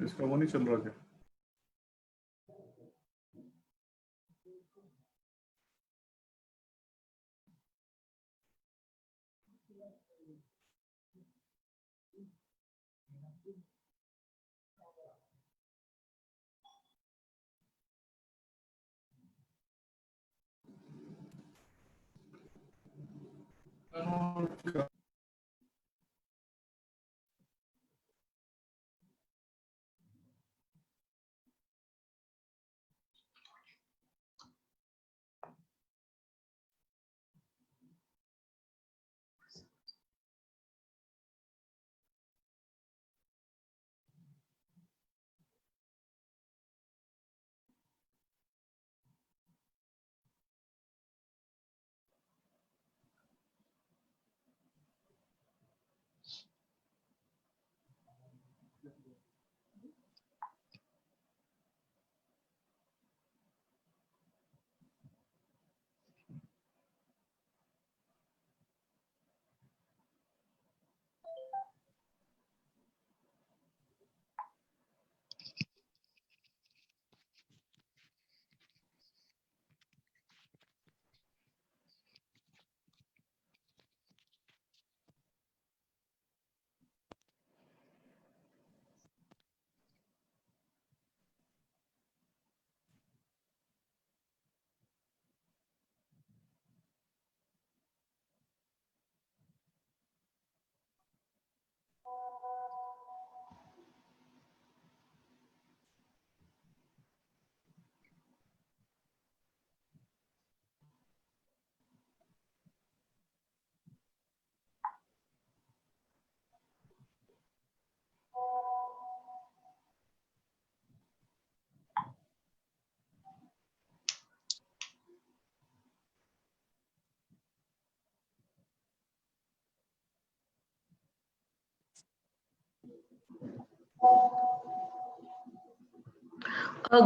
इसका वो नहीं चल रहा क्या?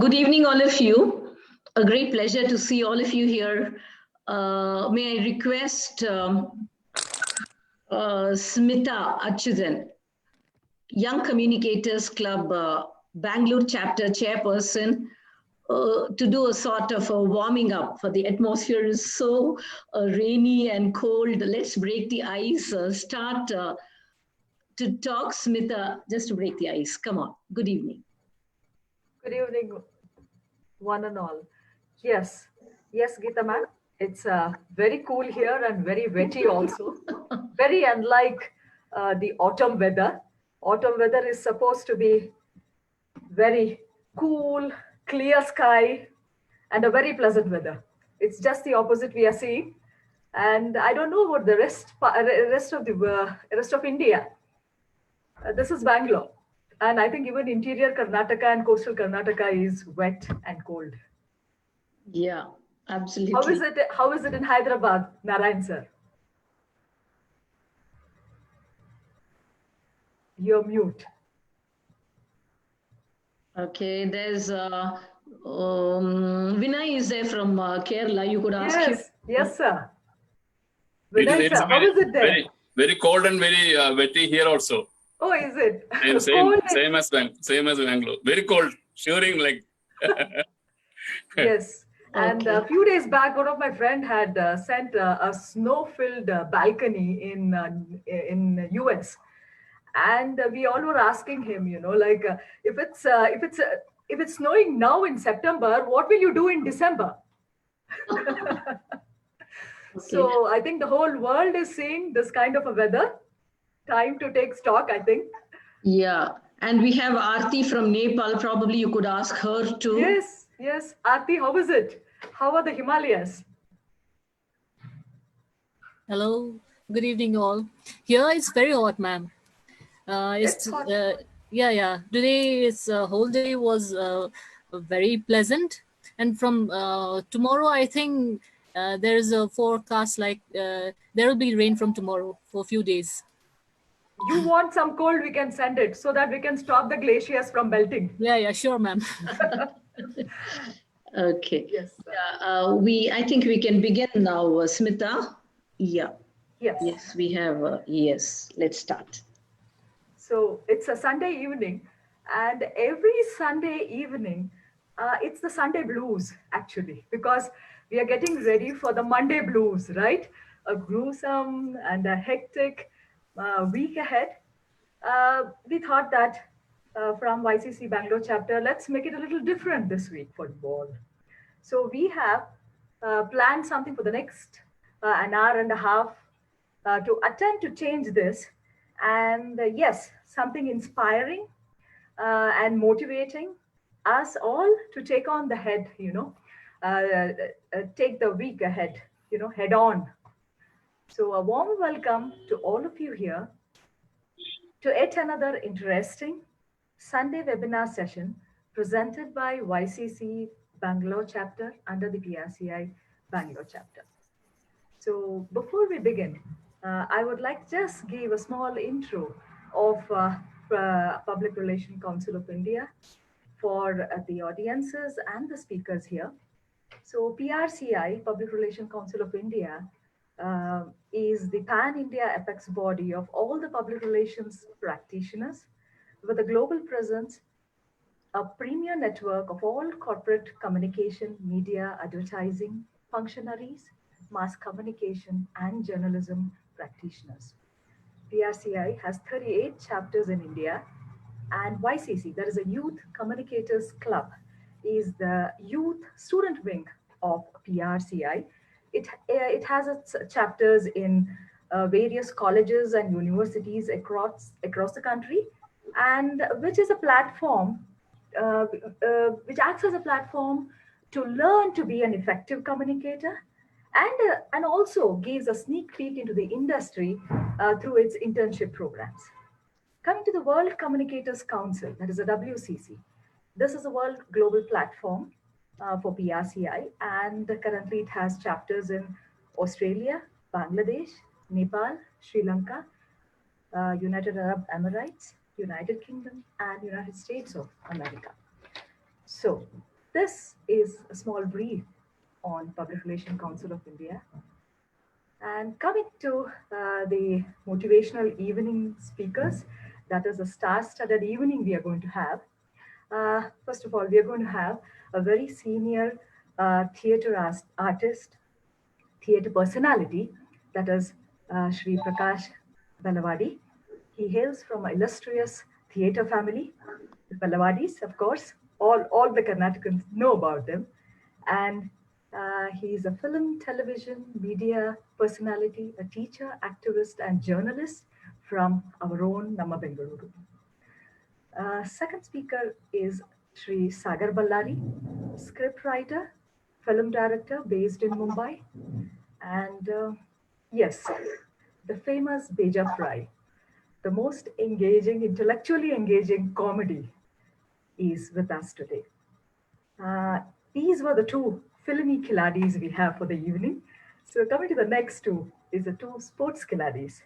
Good evening, all of you. A great pleasure to see all of you here. May I request Smita Achyutan, Young Communicators Club, Bangalore chapter chairperson, to do a sort of a warming up, for the atmosphere is so rainy and cold. Let's break the ice. Start to talk, Smita, just to break the ice. Come on. Good evening. Good evening, one and all. Yes, Geeta ma'am. It's very cool here and very wetty also. Very unlike the autumn weather. Autumn weather is supposed to be very cool, clear sky, and a very pleasant weather. It's just the opposite we are seeing. And I don't know about the rest of India. This is Bangalore. And I think even interior Karnataka and coastal Karnataka is wet and cold. Yeah, absolutely. How is it in Hyderabad, Narayan sir? You're mute. Okay, there's Vinay is there from Kerala. You could ask him. Yes, sir. Vinay sir, how is it there? Very, very cold and very wetty here also. Oh, is it? Same as Bangalore. Very cold, shivering like. Yes. And a few days back, one of my friend had sent a snow-filled balcony in US, and we all were asking him, if it's snowing now in September, what will you do in December? So I think the whole world is seeing this kind of a weather. Time to take stock, I think. Yeah, and we have Aarti from Nepal. Probably you could ask her too. Yes. Aarti, how is it? How are the Himalayas? Hello, good evening all. Here it's very hot, ma'am. It's hot. Yeah. Today whole day was very pleasant, and from tomorrow I think there's a forecast like there will be rain from tomorrow for a few days. You want some cold, we can send it so that we can stop the glaciers from melting. Yeah, sure, ma'am. Okay. Yes. I think we can begin now, Smita. Yeah. Yes. Yes, we have. Yes, let's start. So it's a Sunday evening, and every Sunday evening, it's the Sunday blues actually, because we are getting ready for the Monday blues, right? A gruesome and a hectic week ahead. We thought that from YCC Bangalore chapter, let's make it a little different this week for you all. So we have planned something for the next an hour and a half to attempt to change this. And yes, something inspiring and motivating us all to take on the head, take the week ahead, head on. So a warm welcome to all of you here to yet another interesting Sunday webinar session presented by YCC Bangalore chapter under the PRCI Bangalore chapter. So before we begin, I would like to just give a small intro of Public Relations Council of India for the audiences and the speakers here. So PRCI, Public Relations Council of India, is the pan-India apex body of all the public relations practitioners with a global presence, a premier network of all corporate communication, media, advertising, functionaries, mass communication, and journalism practitioners. PRCI has 38 chapters in India, and YCC, that is a Youth Communicators Club, is the youth student wing of PRCI. It has its chapters in various colleges and universities across the country, and which is a platform, which acts as a platform to learn to be an effective communicator, and also gives a sneak peek into the industry through its internship programs. Coming to the World Communicators Council, that is a WCC. This is a world global platform for PRCI, and currently it has chapters in Australia, Bangladesh, Nepal, Sri Lanka, United Arab Emirates, United Kingdom, and United States of America. So this is a small brief on Public Relations Council of India. And coming to the motivational evening speakers, that is a star-studded evening we are going to have. First of all, we are going to have a very senior theater artist, theater personality, that is Shri Prakash Balawadi. He hails from an illustrious theater family, the Balawadis, of course. All the Karnatakans know about them. And he's a film, television, media personality, a teacher, activist, and journalist from our own Namma Bengaluru. Second speaker is Shri Sagar Ballari, scriptwriter, film director based in Mumbai. And yes, the famous Beja Fry, the most engaging, intellectually engaging comedy, is with us today. These were the two filmy Kiladis we have for the evening. So coming to the next two is the two sports Kiladis.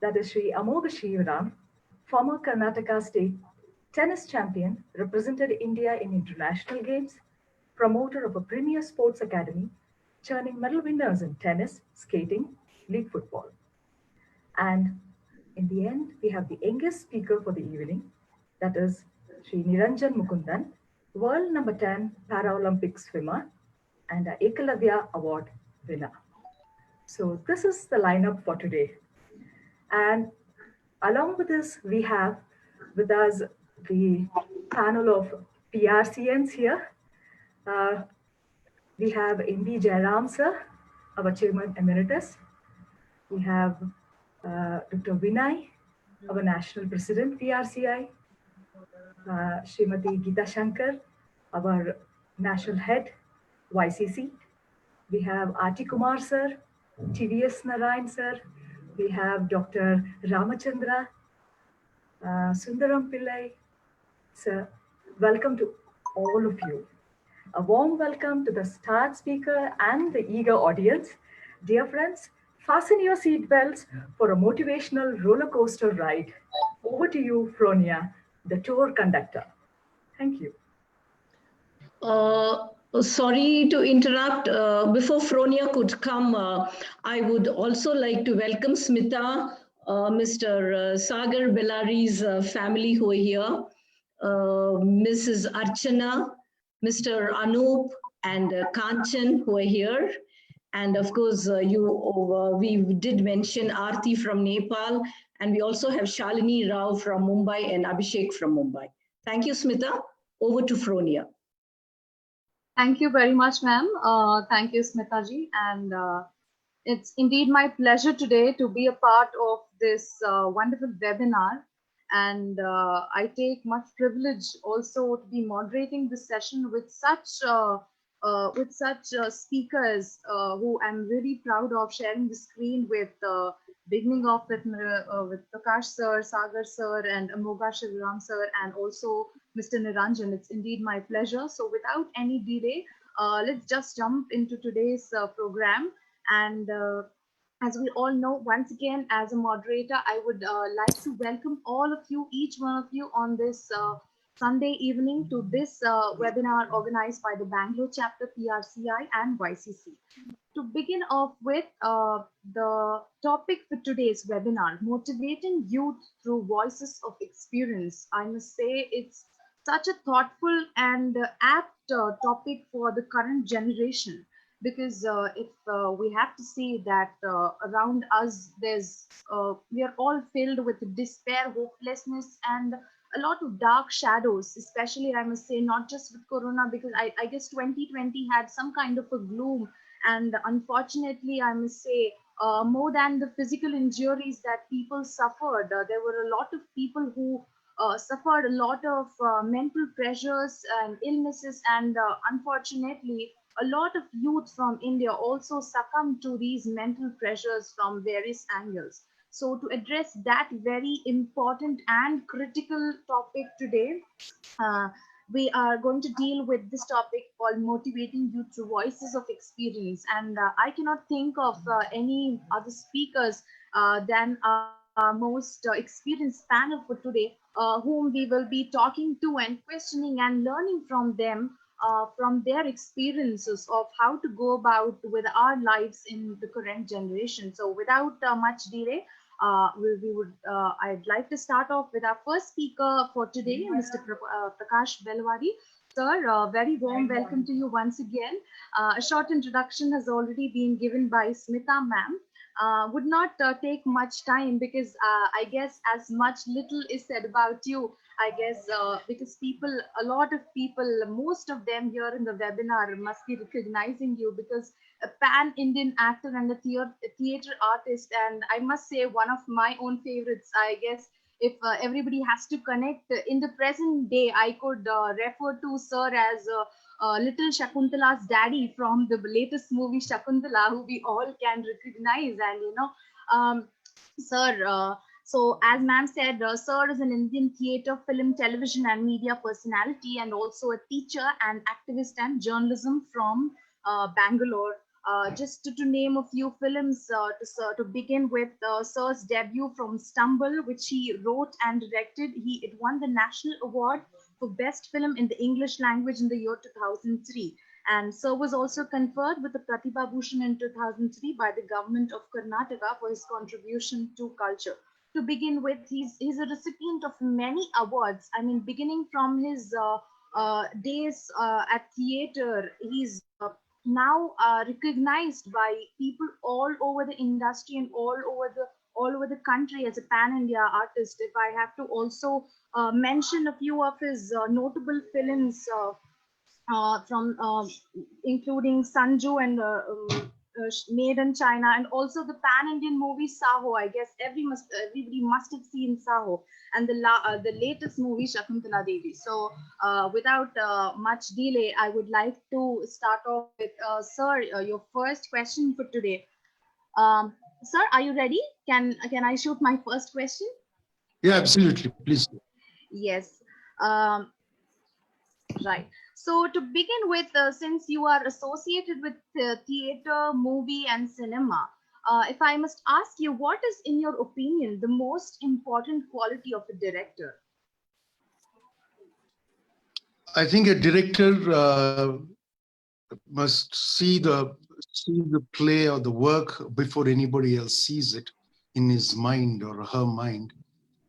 That is Shri Amogha Shivaram, former Karnataka state tennis champion, represented India in international games, promoter of a premier sports academy, churning medal winners in tennis, skating, league football. And in the end, we have the youngest speaker for the evening, that is Shri Niranjan Mukundan, world number 10 Paralympic swimmer and an Ekalavya Award winner. So this is the lineup for today. And along with this, we have with us the panel of PRCNs here. We have MB Jairam sir, our chairman emeritus. We have Dr. Vinay, our national president, PRCI. Srimati Geeta Shankar, our national head, YCC. We have R.T. Kumar sir, TVS Narayan sir. We have Dr. Ramachandra, Sundaram Pillai. Sir, welcome to all of you. A warm welcome to the star speaker and the eager audience. Dear friends, fasten your seatbelts for a motivational roller coaster ride. Over to you, Fronia, the tour conductor. Thank you. Sorry to interrupt. Before Fronia could come, I would also like to welcome Smita Mr. Sagar Bellari's family who are here, Mrs. Archana, Mr. Anup, and Kanchan who are here. And of course, we did mention Aarti from Nepal, and we also have Shalini Rao from Mumbai and Abhishek from Mumbai. Thank you, Smita. Over to Fronia. Thank you very much, ma'am. Thank you, Smita ji. And it's indeed my pleasure today to be a part of this wonderful webinar. And I take much privilege also to be moderating this session with such speakers who I'm really proud of sharing the screen with. Beginning off with Prakash sir, Sagar sir, and Amoga Shivaram sir, and also Mr. Niranjan. It's indeed my pleasure. So without any delay, let's just jump into today's program. And as we all know, once again, as a moderator, I would like to welcome all of you, each one of you on this Sunday evening to this webinar organized by the Bangalore chapter, PRCI and YCC. To begin off with, the topic for today's webinar, motivating youth through voices of experience. I must say it's such a thoughtful and apt topic for the current generation, because if we have to see that around us, we are all filled with despair, hopelessness, and a lot of dark shadows, especially I must say, not just with Corona, because I guess 2020 had some kind of a gloom. And unfortunately, I must say, more than the physical injuries that people suffered, there were a lot of people who suffered a lot of mental pressures and illnesses. And unfortunately, a lot of youth from India also succumbed to these mental pressures from various angles. So to address that very important and critical topic today, we are going to deal with this topic called motivating youth through voices of experience. And I cannot think of any other speakers than our most experienced panel for today, whom we will be talking to and questioning and learning from them, from their experiences of how to go about with our lives in the current generation. So without much delay, I'd like to start off with our first speaker for today, Mr. Prakash Bellari. Sir, very warm welcome to you once again. A short introduction has already been given by Smita ma'am. Would not take much time, because I guess as much little is said about you, I guess, because a lot of people, most of them here in the webinar must be recognizing you, because a pan-Indian actor and a theater artist, and I must say one of my own favorites. I guess if everybody has to connect in the present day, I could refer to sir as little Shakuntala's daddy from the latest movie Shakuntala, who we all can recognize. And sir, so as ma'am said, sir is an Indian theatre, film, television and media personality, and also a teacher and activist and journalism from Bangalore. Just to name a few films to begin with, sir's debut from Stumble, which he wrote and directed. It won the National Award for Best Film in the English language in the year 2003. And sir was also conferred with the Pratibha Bhushan in 2003 by the government of Karnataka for his contribution to culture. To begin with, he's a recipient of many awards. I mean, beginning from his days at theater, he's now recognized by people all over the industry and all over the country as a pan-India artist. If I have to also mention a few of his notable films from including Sanju and Made in China, and also the pan-Indian movie Saho. I guess everybody must have seen Saho, and the latest movie Shakuntala Devi. So without much delay, I would like to start off with sir, your first question for today. Sir, are you ready? Can I shoot my first question? Yeah, absolutely. Please. Yes. Right. So to begin with, since you are associated with theater, movie, and cinema, if I must ask you, what is, in your opinion, the most important quality of a director? I think a director must see the play or the work before anybody else sees it. in his mind or her mind,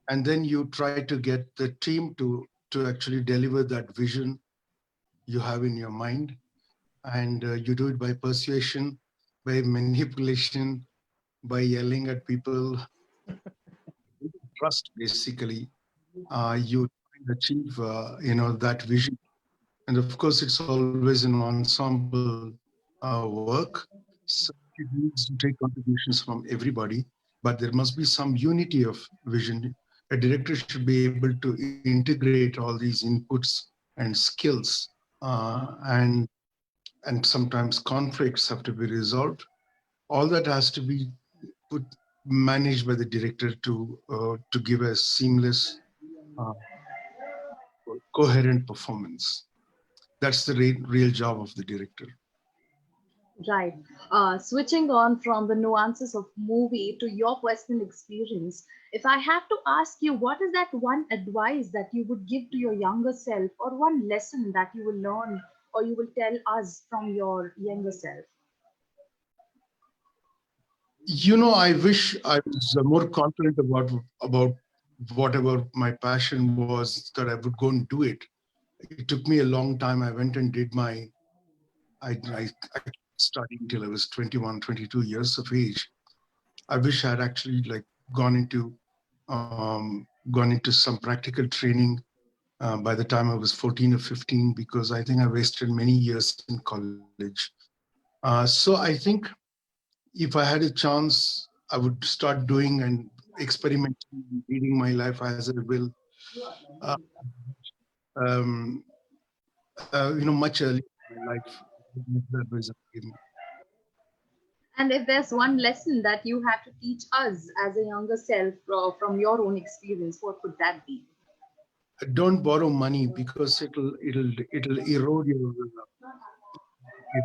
and then you try to get the team to actually deliver that vision you have in your mind, and you do it by persuasion, by manipulation, by yelling at people, trust basically. You achieve that vision, and of course it's always an ensemble work, so it needs to take contributions from everybody, but there must be some unity of vision. A director should be able to integrate all these inputs and skills, and sometimes conflicts have to be resolved. All that has to be put managed by the director to give a seamless, uh, coherent performance. That's the real job of the director. Right. Switching on from the nuances of movie to your personal experience, if I have to ask you, what is that one advice that you would give to your younger self, or one lesson that you will learn or you will tell us from your younger self? I wish I was more confident about whatever my passion was, that I would go and do it. It took me a long time. I went and did I studied till I was 21, 22 years of age. I wish I had actually gone into gone into some practical training by the time I was 14 or 15, because I think I wasted many years in college. So I think if I had a chance, I would start doing and experimenting, leading my life as I will, uh, um, much earlier in my life. That was given. And if there's one lesson that you have to teach us as a younger self from your own experience, what would that be? Don't borrow money, because it'll erode your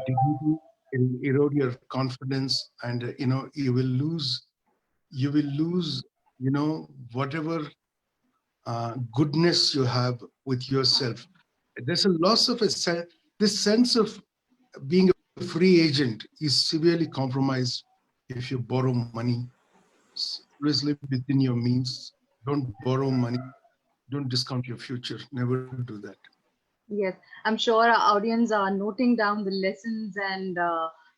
dignity, it'll erode your confidence, and you will lose whatever goodness you have with yourself. There's a loss of this sense of being a free agent is severely compromised if you borrow money. Always live within your means. Don't borrow money. Don't discount your future. Never do that. Yes, I'm sure our audience are noting down the lessons and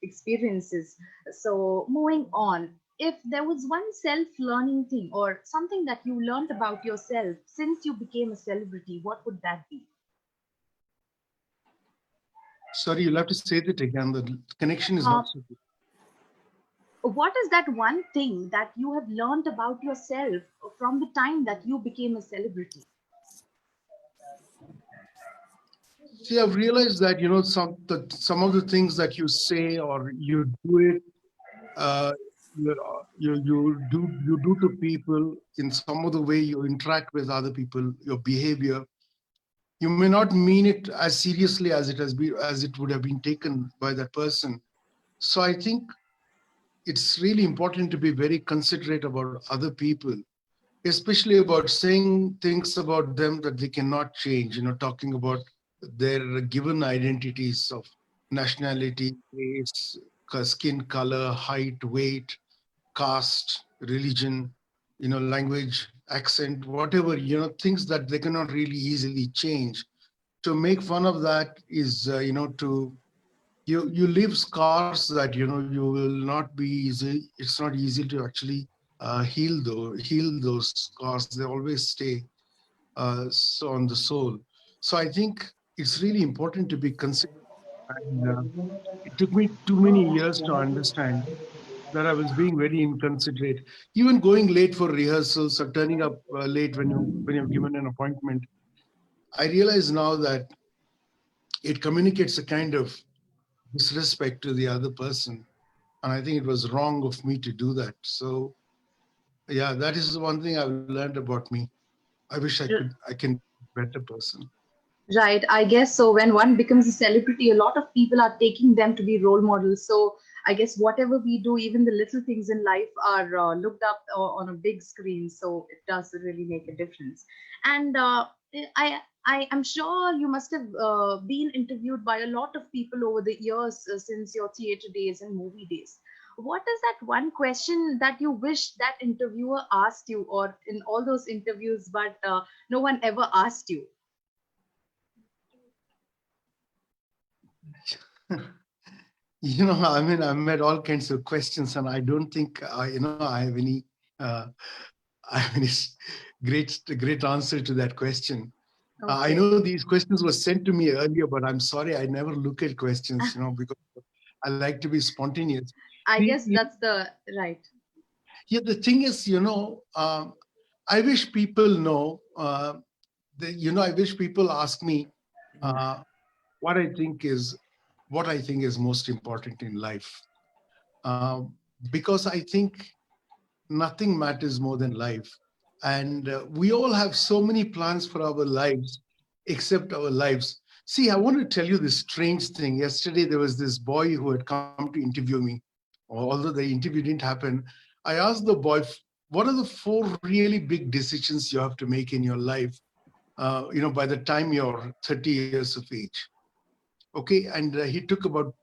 experiences. So, moving on, if there was one self-learning thing or something that you learned about yourself since you became a celebrity, what would that be? Sorry, you'll have to say that again. The connection is Uh, not so good. what is that one thing that you have learned about yourself from the time that you became a celebrity? See, I've realized that some of the things that you say or you do it, uh, you do to people in some of the way you interact with other people, your behavior. You may not mean it as seriously as it would have been taken by that person. So I think it's really important to be very considerate about other people, especially about saying things about them that they cannot change, talking about their given identities of nationality, race, skin color, height, weight, caste, religion, language, accent, whatever, things that they cannot really easily change. To make fun of that is, to you leave scars that you will not be easy. It's not easy to actually heal those scars. They always stay so on the soul. So I think it's really important to be considerate. And it took me too many years to understand that I was being very inconsiderate. Even going late for rehearsals or turning up late when you're given an appointment. I realize now that it communicates a kind of disrespect to the other person. And I think it was wrong of me to do that. So yeah, that is the one thing I've learned about me. I wish I can be a better person. Right, I guess so. When one becomes a celebrity, a lot of people are taking them to be role models. So I guess whatever we do, even the little things in life are looked up on a big screen. So it does really make a difference. And I am sure you must have been interviewed by a lot of people over the years since your theater days and movie days. what is that one question that you wish that interviewer asked you, or in all those interviews, but no one ever asked you? I mean, I've met all kinds of questions, and I don't think I have any I have any great answer to that question. I Okay. know these questions were sent to me earlier, but I'm sorry, I never look at questions, because I like to be spontaneous. I guess The- that's the right. Yeah, the thing is, I wish people know, I wish people ask me what I think is most important in life. Because I think nothing matters more than life. And we all have so many plans for our lives, except our lives. See, I want to tell you this strange thing. Yesterday, there was this boy who had come to interview me. Although the interview didn't happen, I asked the boy, what are the 4 really big decisions you have to make in your life, by the time you're 30 years of age? Okay, and he took about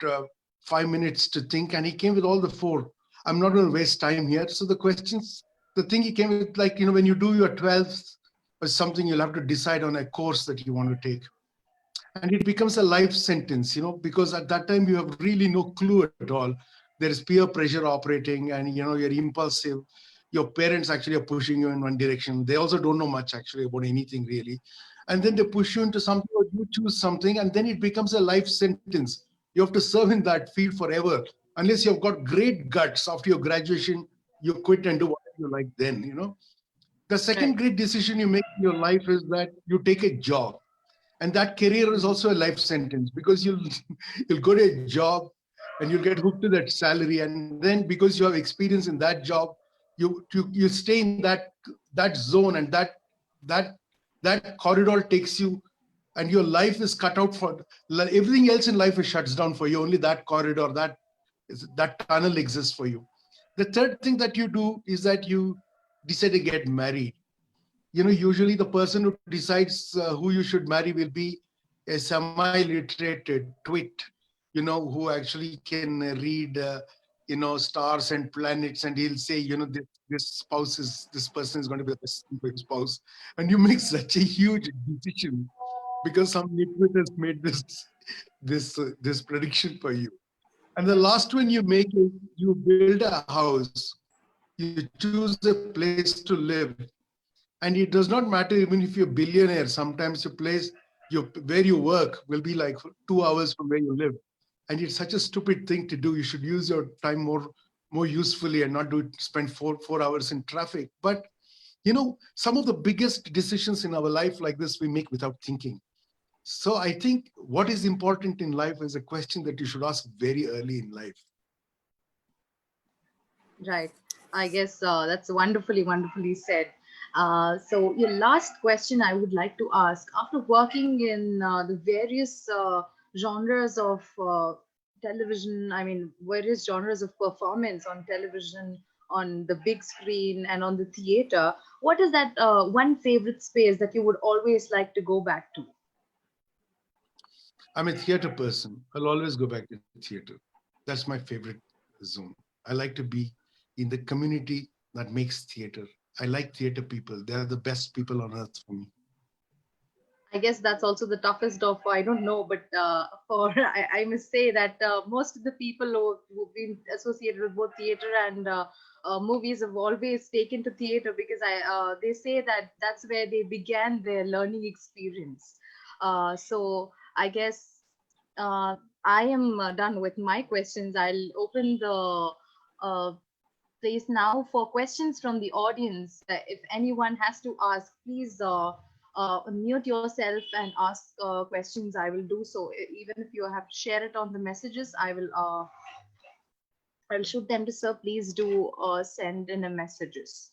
5 minutes to think, and he came with all the 4. I'm not going to waste time here. So the thing he came with, like, when you do your 12th or something, you'll have to decide on a course that you want to take. And it becomes a life sentence, because at that time you have really no clue at all. There is peer pressure operating, and, you're impulsive. Your parents actually are pushing you in one direction. They also don't know much actually about anything really. And then they push you into something, or you choose something, and then it becomes a life sentence. You have to serve in that field forever. Unless you've got great guts after your graduation, you quit and do whatever you like then. The second Right. great decision you make in your life is that you take a job. And that career is also a life sentence, because you'll go to a job and you'll get hooked to that salary. And then because you have experience in that job, you stay in that zone, and that corridor takes you, and your life is cut out for everything else in life is shuts down for you. Only that corridor, that tunnel exists for you. The third thing that you do is that you decide to get married. Usually the person who decides who you should marry will be a semi-literate twit, who actually can read, stars and planets, and he'll say, this person is going to be the best spouse. And you make such a huge decision because some nitwit has made this prediction for you. And the last one you make is you build a house, you choose a place to live. And it does not matter even if you're a billionaire. Sometimes your place, where you work will be like 2 hours from where you live. And it's such a stupid thing to do. You should use your time more usefully and not spend four hours in traffic. But, some of the biggest decisions in our life like this, we make without thinking. So I think what is important in life is a question that you should ask very early in life. Right. I guess that's wonderfully said. So your last question I would like to ask, after working in the various genres of television, various genres of performance on television, on the big screen and on the theater, what is that one favorite space that you would always like to go back to? I'm a theater person. I'll always go back to theater. That's my favorite zone. I like to be in the community that makes theater. I like theater people. They're the best people on earth for me. I guess that's also the toughest of, I don't know, but I must say that most of the people who've been associated with both theater and movies have always taken to theater, because they say that that's where they began their learning experience. So I guess I am done with my questions. I'll open the place now for questions from the audience. If anyone has to ask, please mute yourself and ask questions. I will do so. Even if you have to share it on the messages, I'll shoot them to sir. Please do send in the messages.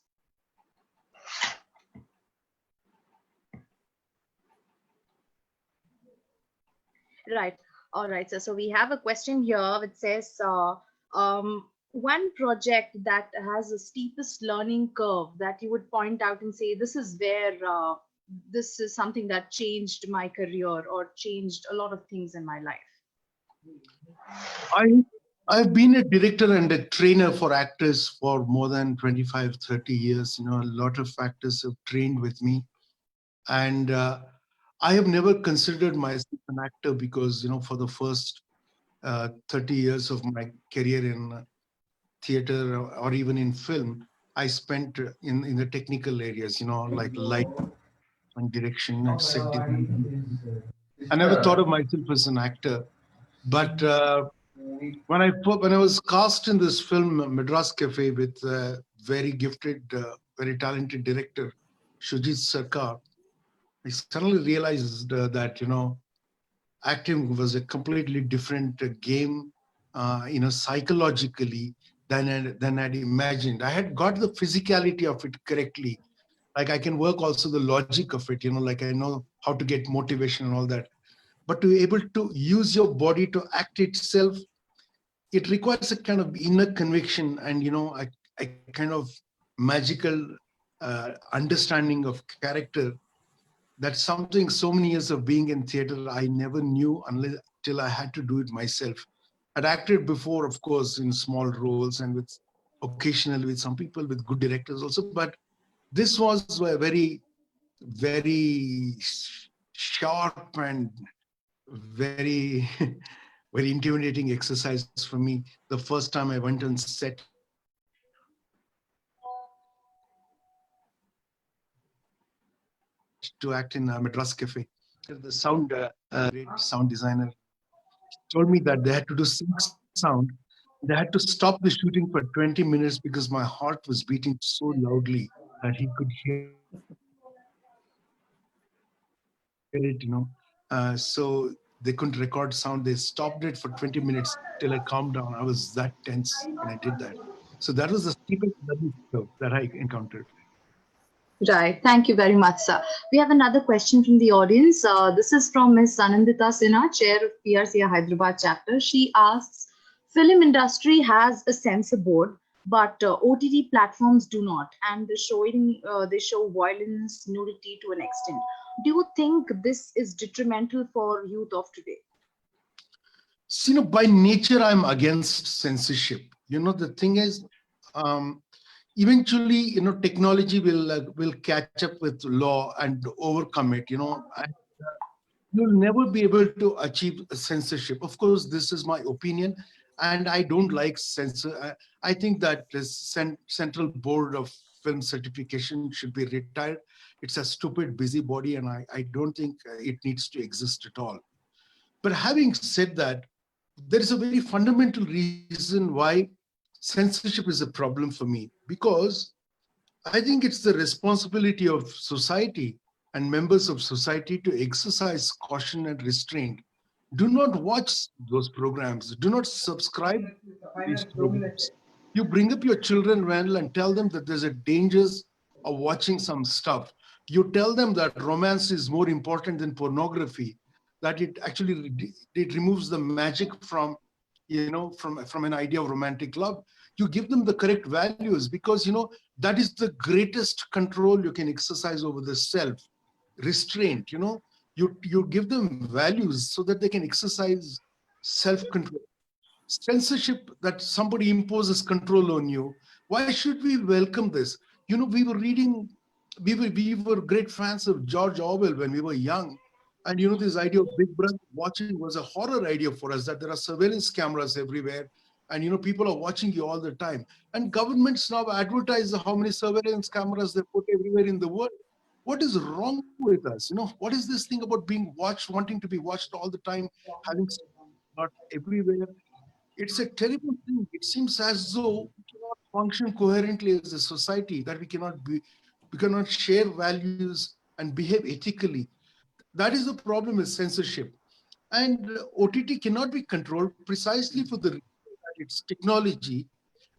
Right. All right. So we have a question here which says, one project that has the steepest learning curve that you would point out and say, this is where this is something that changed my career or changed a lot of things in my life. I've been a director and a trainer for actors for more than 25, 30 years. You know, a lot of actors have trained with me. And I have never considered myself an actor because, you know, for the first 30 years of my career in theater or even in film, I spent in the technical areas, you know, like light and direction and set design. I never thought of myself as an actor. But when I was cast in this film Madras Cafe with a very gifted, very talented director, Shujit Sarkar, I suddenly realized that, you know, acting was a completely different game, you know, psychologically than I'd imagined. I had got the physicality of it correctly. Like I can work also the logic of it, you know, like I know how to get motivation and all that. But to be able to use your body to act itself, it requires a kind of inner conviction and, you know, a kind of magical understanding of character. That's something so many years of being in theater, I never knew unless till I had to do it myself. I'd acted before, of course, in small roles and with occasionally with some people, with good directors also. But this was a very, very sharp and very, very intimidating exercise for me. The first time I went on set to act in Madras Cafe, the great sound designer told me that they had to do sync sound. They had to stop the shooting for 20 minutes because my heart was beating so loudly that he could hear it, you know. So they couldn't record sound. They stopped it for 20 minutes till I calmed down. I was that tense when I did that. So that was the steepest learning curve that I encountered. Right. Thank you very much, sir. We have another question from the audience. This is from Ms. Anandita Sinha, Chair of PRCA Hyderabad chapter. She asks, film industry has a censor board, but OTT platforms do not, and they show violence, nudity to an extent. Do you think this is detrimental for youth of today? So, you know, by nature, I'm against censorship. You know, the thing is, eventually, you know, technology will catch up with law and overcome it. You know, and you'll never be able to achieve censorship. Of course, this is my opinion, and I don't like censor. I think that the Central Board of Film Certification should be retired. It's a stupid busybody, and I don't think it needs to exist at all. But having said that, there is a very fundamental reason why censorship is a problem for me, because I think it's the responsibility of society and members of society to exercise caution and restraint. Do not watch those programs. Do not subscribe to these programs. You bring up your children well and tell them that there's a dangers of watching some stuff. You tell them that romance is more important than pornography, that it actually it removes the magic from, you know, from an idea of romantic love. You give them the correct values, because, you know, that is the greatest control you can exercise over the self, restraint. You know, you give them values so that they can exercise self-control. Censorship, that somebody imposes control on you, why should we welcome this? You know, we were great fans of George Orwell when we were young. And, you know, this idea of Big Brother watching was a horror idea for us, that there are surveillance cameras everywhere. And, you know, people are watching you all the time. And governments now advertise how many surveillance cameras they put everywhere in the world. What is wrong with us? You know, what is this thing about being watched, wanting to be watched all the time, having not everywhere? It's a terrible thing. It seems as though we cannot function coherently as a society, that we cannot share values and behave ethically. That is the problem with censorship. And OTT cannot be controlled precisely for the reason that it's technology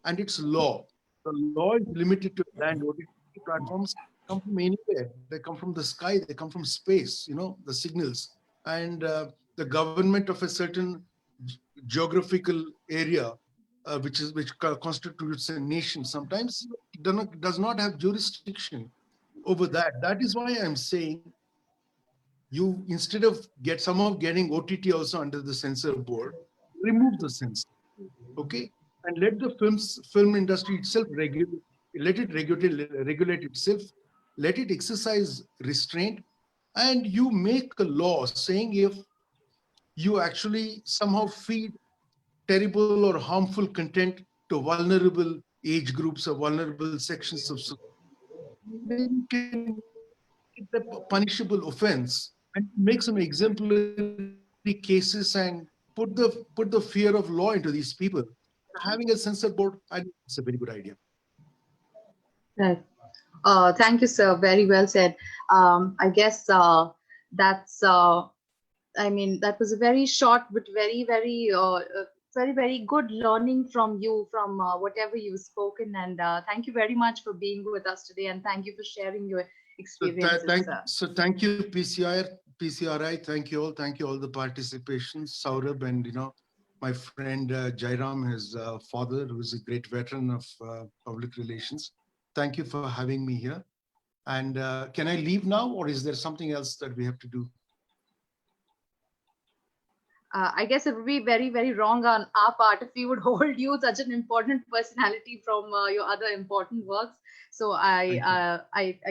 and it's law. The law is limited to land. OTT platforms come from anywhere. They come from the sky. They come from space. You know, the signals. And the government of a certain geographical area, which constitutes a nation, sometimes does not have jurisdiction over that. That is why I'm saying, you, instead of getting OTT also under the censor board, remove the censor. Okay, and let the film industry itself let it regulate itself, let it exercise restraint, and you make a law saying if you actually somehow feed terrible or harmful content to vulnerable age groups or vulnerable sections of society, then you can make it a punishable offense and make some exemplary cases and put the fear of law into these people. Having a censor board, I think it's a very good idea. Right. Thank you, sir. Very well said. I guess that's, I mean, that was a very short but very good learning from you, from whatever you've spoken. And thank you very much for being with us today. And thank you for sharing your experiences. Thank you, PCRI. Thank you all the participations, Saurabh, and my friend Jairam, his father, who is a great veteran of public relations. Thank you for having me here. And can I leave now, or is there something else that we have to do? I guess it would be very, very wrong on our part if we would hold you such an important personality from your other important works. So I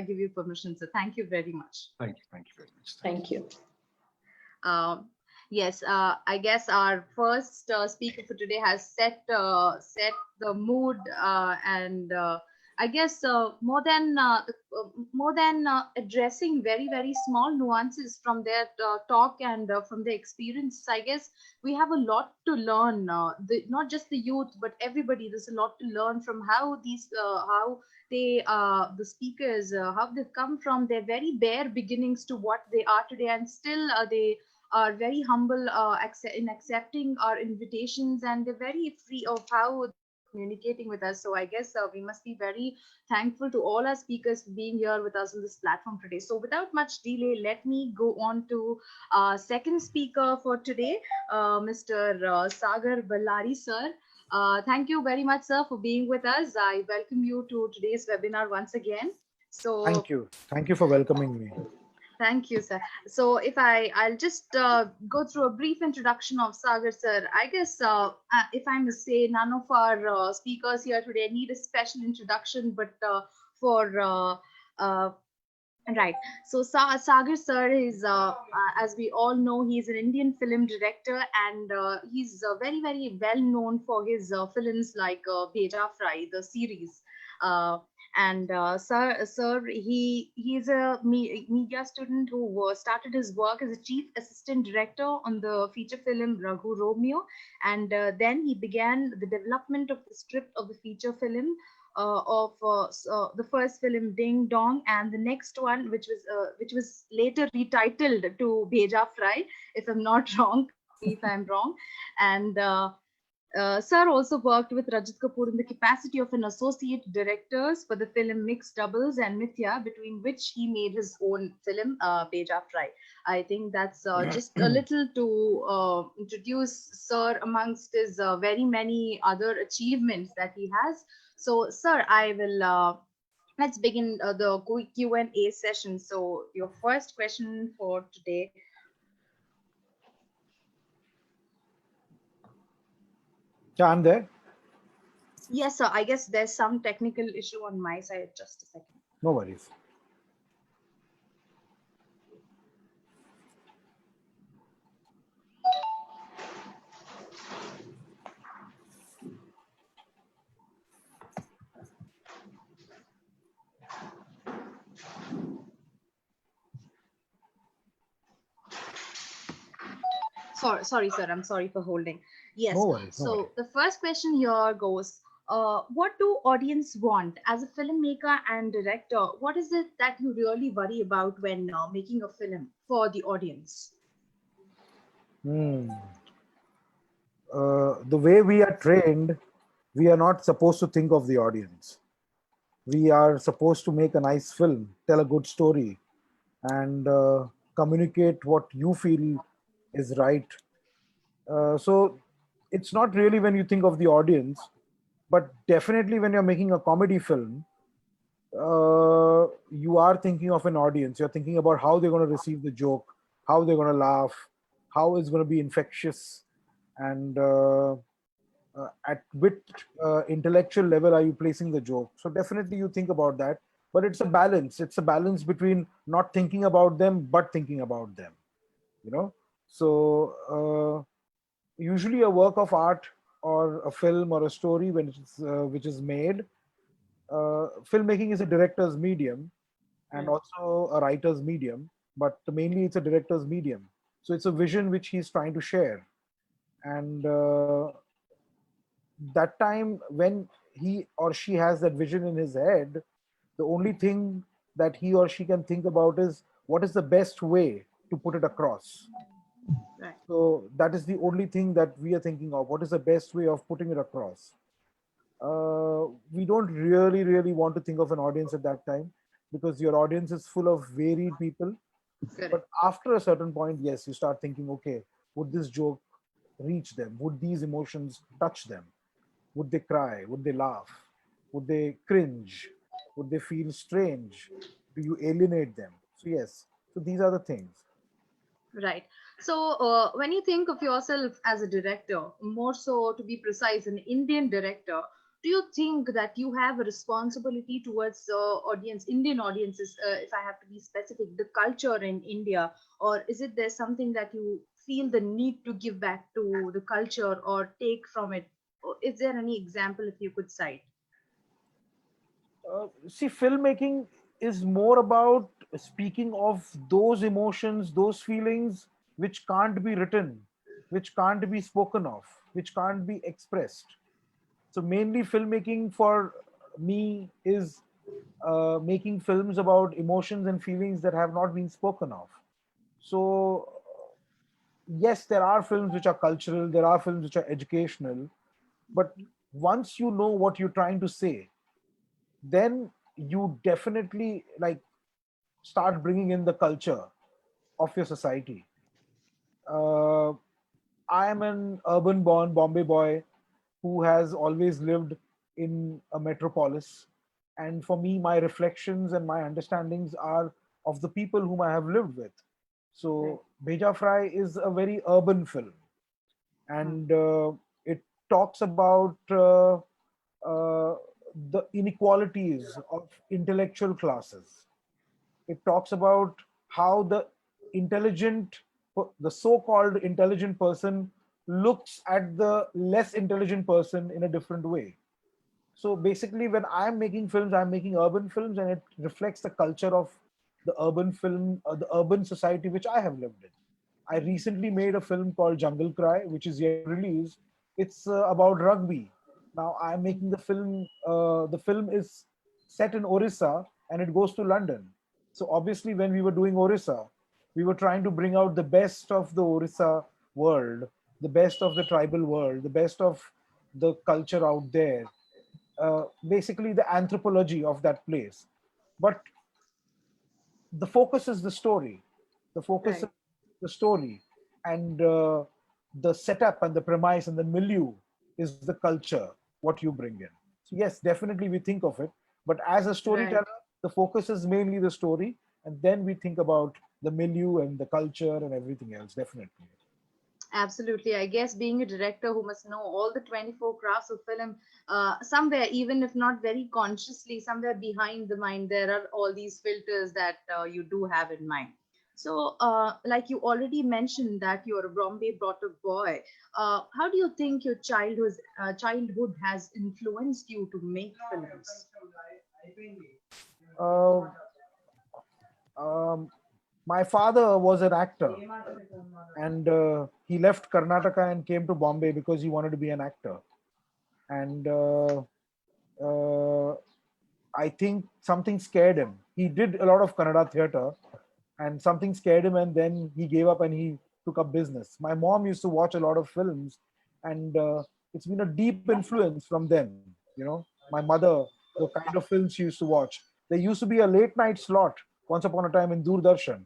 give you permission. So thank you very much. Thank you very much. Thank you. Yes, I guess our first speaker for today has set the mood, and I guess more than addressing very, very small nuances from their talk and from their experience, I guess we have a lot to learn. Not just the youth, but everybody. There's a lot to learn from how the speakers, how they've come from their very bare beginnings to what they are today, and still they are very humble in accepting our invitations, and they're very free of how communicating with us. So I guess we must be very thankful to all our speakers for being here with us on this platform today. So without much delay, let me go on to our second speaker for today, Mr. Sagar Ballari, sir. Thank you very much, sir, for being with us. I welcome you to today's webinar once again. So thank you for welcoming me. Thank you, sir. So if I'll just go through a brief introduction of Sagar, sir. I guess if I must say, none of our speakers here today need a special introduction, but right. So Sagar sir is, as we all know, he's an Indian film director, and he's very, very well known for his films like Bheja Fry, the series. Sir, he is a media student who started his work as a chief assistant director on the feature film Raghu Romeo, and then he began the development of the script of the feature film of the first film Ding Dong, and the next one, which was later retitled to Bheja Fry, if I'm not wrong, if I'm wrong, and. Sir also worked with Rajat Kapoor in the capacity of an associate director for the film Mixed Doubles and Mithya, between which he made his own film, Bheja Fry. I think that's just a little to introduce Sir amongst his very many other achievements that he has. So, Sir, I will let's begin the Q&A session. So, your first question for today. Yeah, I'm there. Yes, sir. I guess there's some technical issue on my side. Just a second. No worries. Sorry, sir. I'm sorry for holding. Yes. No worries, no So worries. the first question here goes, what do audience want? As a filmmaker and director, what is it that you really worry about when making a film for the audience? The way we are trained, we are not supposed to think of the audience. We are supposed to make a nice film, tell a good story, and communicate what you feel is right. So it's not really when you think of the audience, but definitely when you're making a comedy film, you are thinking of an audience. You're thinking about how they're going to receive the joke, how they're going to laugh, how it's going to be infectious. And at which intellectual level are you placing the joke? So definitely you think about that, but it's a balance. It's a balance between not thinking about them, but thinking about them, you know? So usually a work of art or a film or a story when it's, which is made, filmmaking is a director's medium and also a writer's medium, but mainly it's a director's medium. So it's a vision which he's trying to share. And that time when he or she has that vision in his head, the only thing that he or she can think about is what is the best way to put it across. Right. So that is the only thing that we are thinking of. What is the best way of putting it across? We don't really want to think of an audience at that time, because your audience is full of varied people. Correct. But after a certain point, yes, you start thinking, okay, would this joke reach them? Would these emotions touch them? Would they cry? Would they laugh? Would they cringe? Would they feel strange? Do you alienate them? So yes, so these are the things. Right. So, when you think of yourself as a director, more so to be precise, an Indian director, do you think that you have a responsibility towards the audience, Indian audiences, if I have to be specific, the culture in India, or is it there something that you feel the need to give back to the culture or take from it? Or is there any example if you could cite? See, filmmaking is more about speaking of those emotions, those feelings which can't be written, which can't be spoken of, which can't be expressed. So mainly filmmaking for me is making films about emotions and feelings that have not been spoken of. So yes, there are films which are cultural, there are films which are educational, but once you know what you're trying to say, then you definitely like start bringing in the culture of your society. uh, I am an urban born Bombay boy who has always lived in a metropolis. And for me, my reflections and my understandings are of the people whom I have lived with. So, Bheja Fry is a very urban film. And it talks about the inequalities of intellectual classes. It talks about how intelligent, the so-called intelligent person looks at the less intelligent person in a different way. So basically, when I'm making films, I'm making urban films, and it reflects the culture of the urban film, the urban society which I have lived in. I recently made a film called Jungle Cry, which is yet released. It's about rugby. Now I'm making the film. The film is set in Orissa, and it goes to London. So obviously, when we were doing Orissa, we were trying to bring out the best of the Orissa world, the best of the tribal world, the best of the culture out there, basically the anthropology of that place. But the focus is the story. The focus Right. is the story, and the setup and the premise and the milieu is the culture, what you bring in. So yes, definitely we think of it, but as a storyteller, the focus is mainly the story, and then we think about the milieu and the culture and everything else, definitely. Absolutely. I guess being a director who must know all the 24 crafts of film, somewhere, even if not very consciously, somewhere behind the mind, there are all these filters that you do have in mind. So, like you already mentioned that you're a Bombay brought up boy. How do you think your childhood has influenced you to make films? Uh, um, my father was an actor, and he left Karnataka and came to Bombay because he wanted to be an actor. And uh, I think something scared him. He did a lot of Kannada theater, and something scared him, and then he gave up and he took up business. My mom used to watch a lot of films, and it's been a deep influence from them. You know, my mother, the kind of films she used to watch. There used to be a late night slot once upon a time in Doordarshan,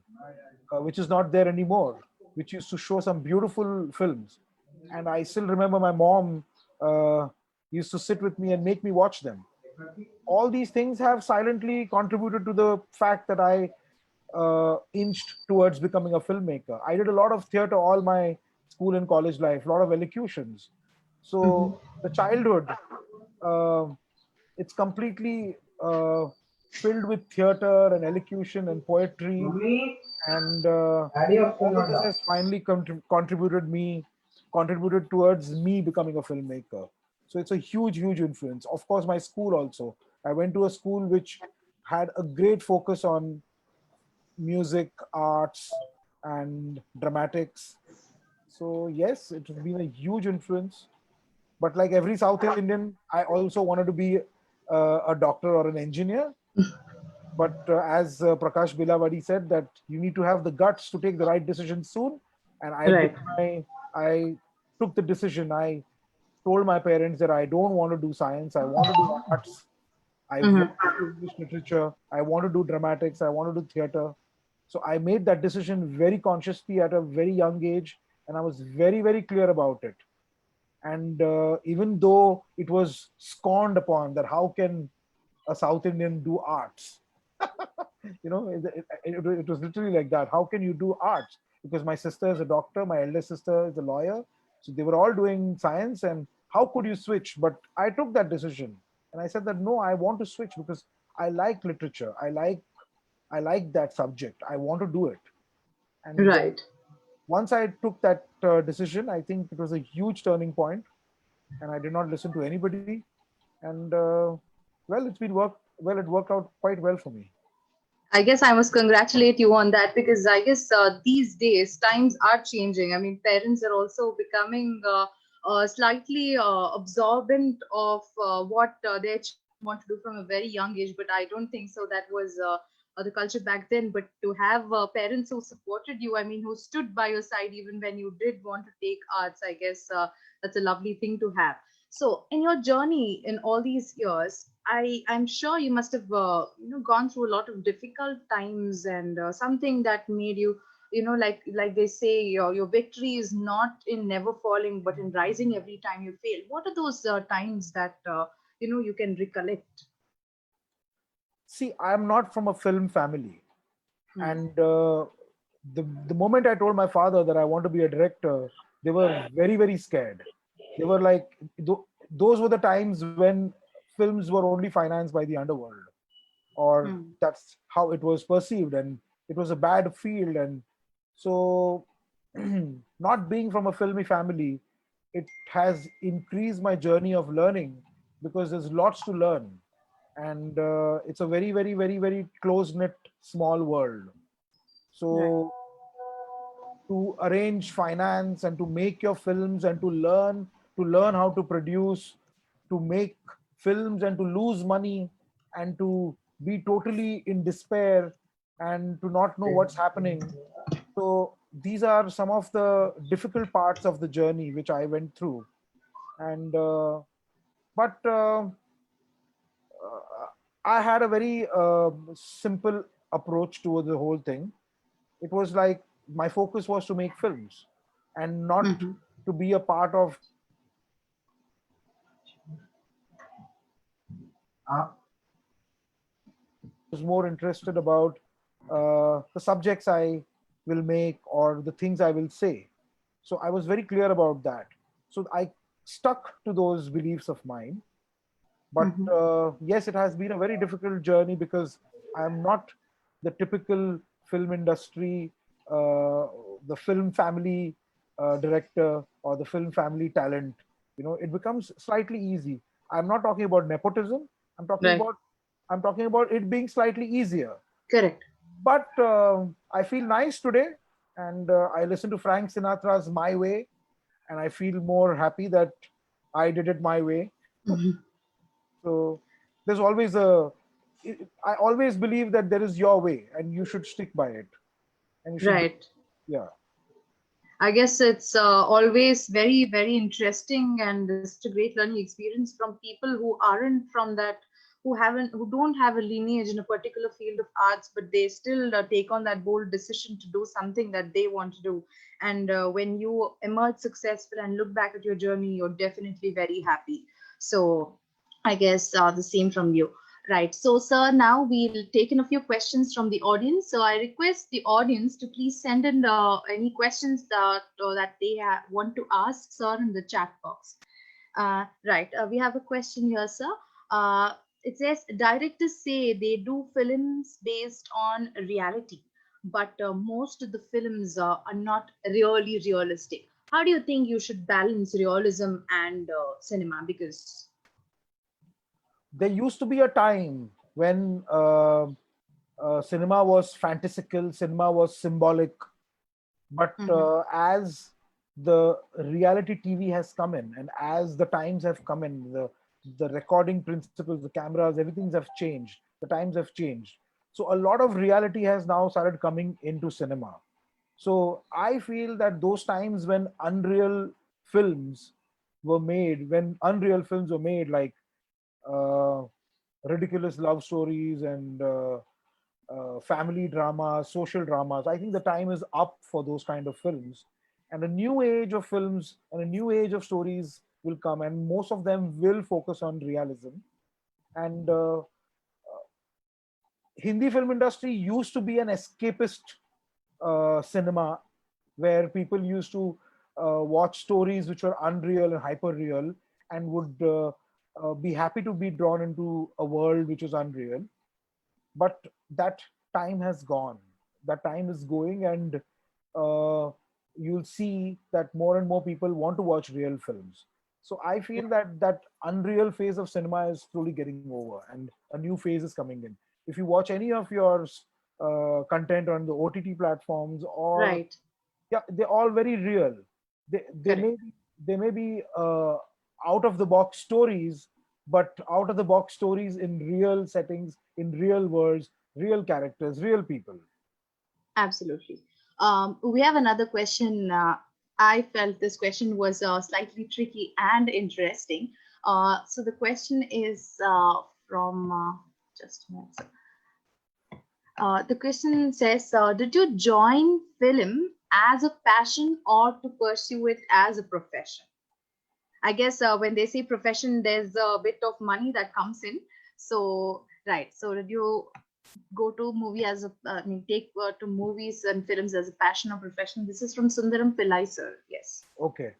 which is not there anymore, which used to show some beautiful films. And I still remember my mom used to sit with me and make me watch them. All these things have silently contributed to the fact that I inched towards becoming a filmmaker. I did a lot of theater all my school and college life, a lot of elocutions. So the childhood, it's completely filled with theater and elocution and poetry, and all of this has finally contributed towards me becoming a filmmaker. So it's a huge influence. Of course, my school also. I went to a school which had a great focus on music, arts, and dramatics. So yes, it has been a huge influence. But like every South Indian, I also wanted to be a doctor or an engineer. But as Prakash Bilawadi said, that you need to have the guts to take the right decision soon. And I took the decision. I told my parents that I don't want to do science. I want to do arts. I want to do English literature. I want to do dramatics. I want to do theater. So I made that decision very consciously at a very young age, and I was very clear about it. And even though it was scorned upon that how can a South Indian do arts, it was literally like that. How can you do arts? Because my sister is a doctor, my elder sister is a lawyer, so they were all doing science, and how could you switch? But I took that decision, and I said that no, I want to switch because I like literature. I like that subject. I want to do it. And Right. once I took that decision, I think it was a huge turning point, and I did not listen to anybody. And well, it worked out quite well for me. I guess I must congratulate you on that, because I guess these days times are changing. I mean, parents are also becoming slightly absorbent of what their children want to do from a very young age. But I don't think so. That was the culture back then. But to have parents who supported you, I mean, who stood by your side even when you did want to take arts, I guess that's a lovely thing to have. So, in your journey in all these years, I'm sure you must have gone through a lot of difficult times, and something that made you, like they say, your victory is not in never falling but in rising every time you fail. What are those times that you can recollect? See, I'm not from a film family, and the moment I told my father that I want to be a director, they were very scared. They were like, those were the times when films were only financed by the underworld, or that's how it was perceived, and it was a bad field. And so not being from a filmy family, it has increased my journey of learning, because there's lots to learn, and it's a very close knit small world. So to arrange finance and to make your films and to learn how to produce, to make films and to lose money, and to be totally in despair and to not know what's happening. So these are some of the difficult parts of the journey which I went through. And but I had a very simple approach towards the whole thing. It was like my focus was to make films and not to be a part of. I was more interested about the subjects I will make or the things I will say. So I was very clear about that. So I stuck to those beliefs of mine. But yes, it has been a very difficult journey, because I'm not the typical film industry, the film family director or the film family talent. It becomes slightly easy. I'm not talking about nepotism. I'm talking about it being slightly easier. Correct. But I feel nice today, and I listen to Frank Sinatra's "My Way," and I feel more happy that I did it my way. So there's always I always believe that there is your way, and you should stick by it. And you should Right. Yeah. I guess it's always very interesting, and it's a great learning experience from people who aren't from that, who don't have a lineage in a particular field of arts, but they still take on that bold decision to do something that they want to do. And when you emerge successful and look back at your journey, you're definitely very happy. So I guess the same from you. Right. So, sir, now we'll take in a few questions from the audience. So I request the audience to please send in any questions that they want to ask, sir, in the chat box. Right. We have a question here, sir. It says directors say they do films based on reality, but most of the films are not really realistic. How do you think you should balance realism and cinema? Because There used to be a time when cinema was fantastical, cinema was symbolic, but as the reality TV has come in, and as the times have come in, the recording principles, the cameras, everything have changed. The times have changed. So a lot of reality has now started coming into cinema. So I feel that those times when films unreal films were made, like uh, ridiculous love stories and family dramas, social dramas. I think the time is up for those kind of films, and a new age of films and a new age of stories will come, and most of them will focus on realism. And Hindi film industry used to be an escapist cinema where people used to watch stories which were unreal and hyper real, and would be happy to be drawn into a world which is unreal. But that time has gone. That time is going, and you'll see that more and more people want to watch real films. So I feel that that unreal phase of cinema is slowly getting over, and a new phase is coming in. If you watch any of your content on the OTT platforms, or right. yeah, they're all very real. Correct. They may be out of the box stories, but out of the box stories in real settings, in real worlds, real characters, real people. Absolutely. We have another question. I felt this question was slightly tricky and interesting. So the question is from just a minute. The question says, did you join film as a passion or to pursue it as a profession? I guess when they say profession, there's a bit of money that comes in. So, right. So did you go to movie as a, take to movies and films as a passion or profession? This is from Sundaram Pillai, sir. Yes. Okay.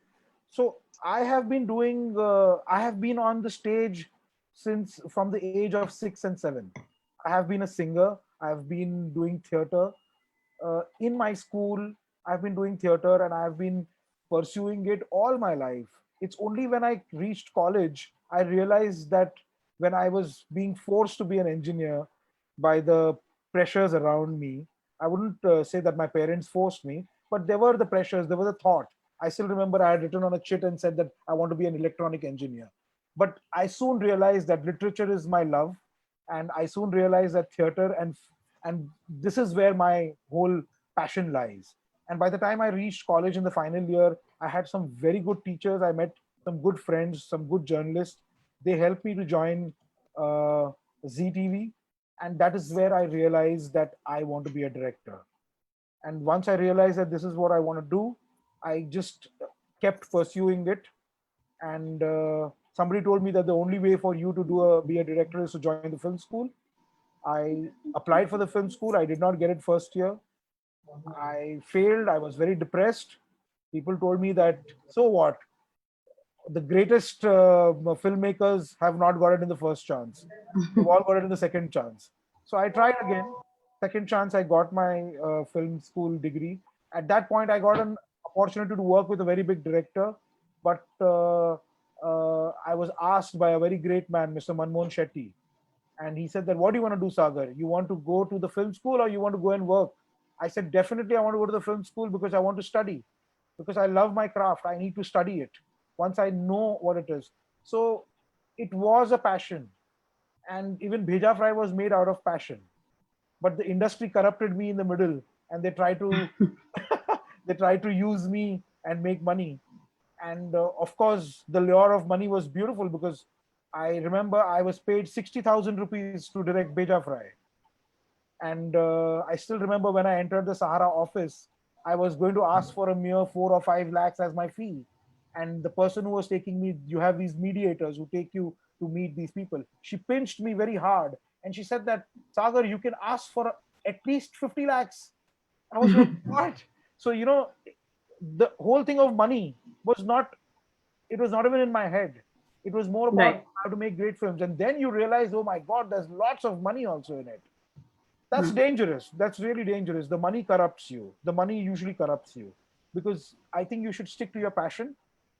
So I have been I have been on the stage since from the age of 6 and 7. I have been a singer. I have been doing theater. In my school, I've been doing theater, and I've been pursuing it all my life. It's only when I reached college, I realized that when I was being forced to be an engineer by the pressures around me, I wouldn't say that my parents forced me, but there were the pressures, there was a thought. I still remember I had written on a chit and said that I want to be an electronic engineer. But I soon realized that literature is my love, and I soon realized that theater and this is where my whole passion lies. And by the time I reached college in the final year, I had some very good teachers. I met some good friends, some good journalists. They helped me to join ZTV, and that is where I realized that I want to be a director. And once I realized that this is what I want to do, I just kept pursuing it. And somebody told me that the only way for you to be a director is to join the film school. I applied for the film school. I did not get it first year. I failed. I was very depressed. People told me that, so what? The greatest filmmakers have not got it in the first chance. They've all got it in the second chance. So I tried again. Second chance, I got my film school degree. At that point, I got an opportunity to work with a very big director. But I was asked by a very great man, Mr. Manmohan Shetty. And he said that, what do you want to do, Sagar? You want to go to the film school or you want to go and work? I said, definitely I want to go to the film school because I want to study. Because I love my craft. I need to study it once I know what it is. So it was a passion. And even Bheja Fry was made out of passion. But the industry corrupted me in the middle, and they try to they try to use me and make money. And of course, the lure of money was beautiful, because I remember I was paid 60,000 rupees to direct Bheja Fry. And I still remember when I entered the Sahara office, I was going to ask for a mere 4 or 5 lakhs as my fee. And the person who was taking me, you have these mediators who take you to meet these people. She pinched me very hard. And she said that, Sagar, you can ask for at least 50 lakhs. I was like, what? So, the whole thing of money was not even in my head. It was more about Right. how to make great films. And then you realize, oh my God, there's lots of money also in it. That's dangerous. That's really dangerous. The money corrupts you. The money usually corrupts you, because I think you should stick to your passion.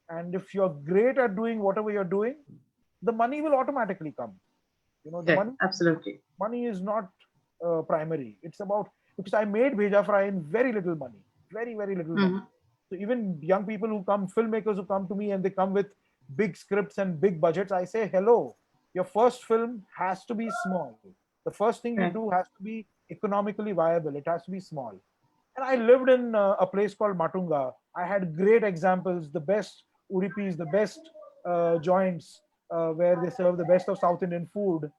And if you're great at doing whatever you're doing, the money will automatically come. You know, the Correct. Absolutely. money is not primary. It's about, because I made Bheja Fry in very little money, very, very little money. So even young people who come, filmmakers who come to me and they come with big scripts and big budgets, I say, hello, your first film has to be small. The first thing you Right. do has to be economically viable. It has to be small. And I lived in a place called Matunga. I had great examples, the best Uripis, the best joints where they serve the best of South Indian food.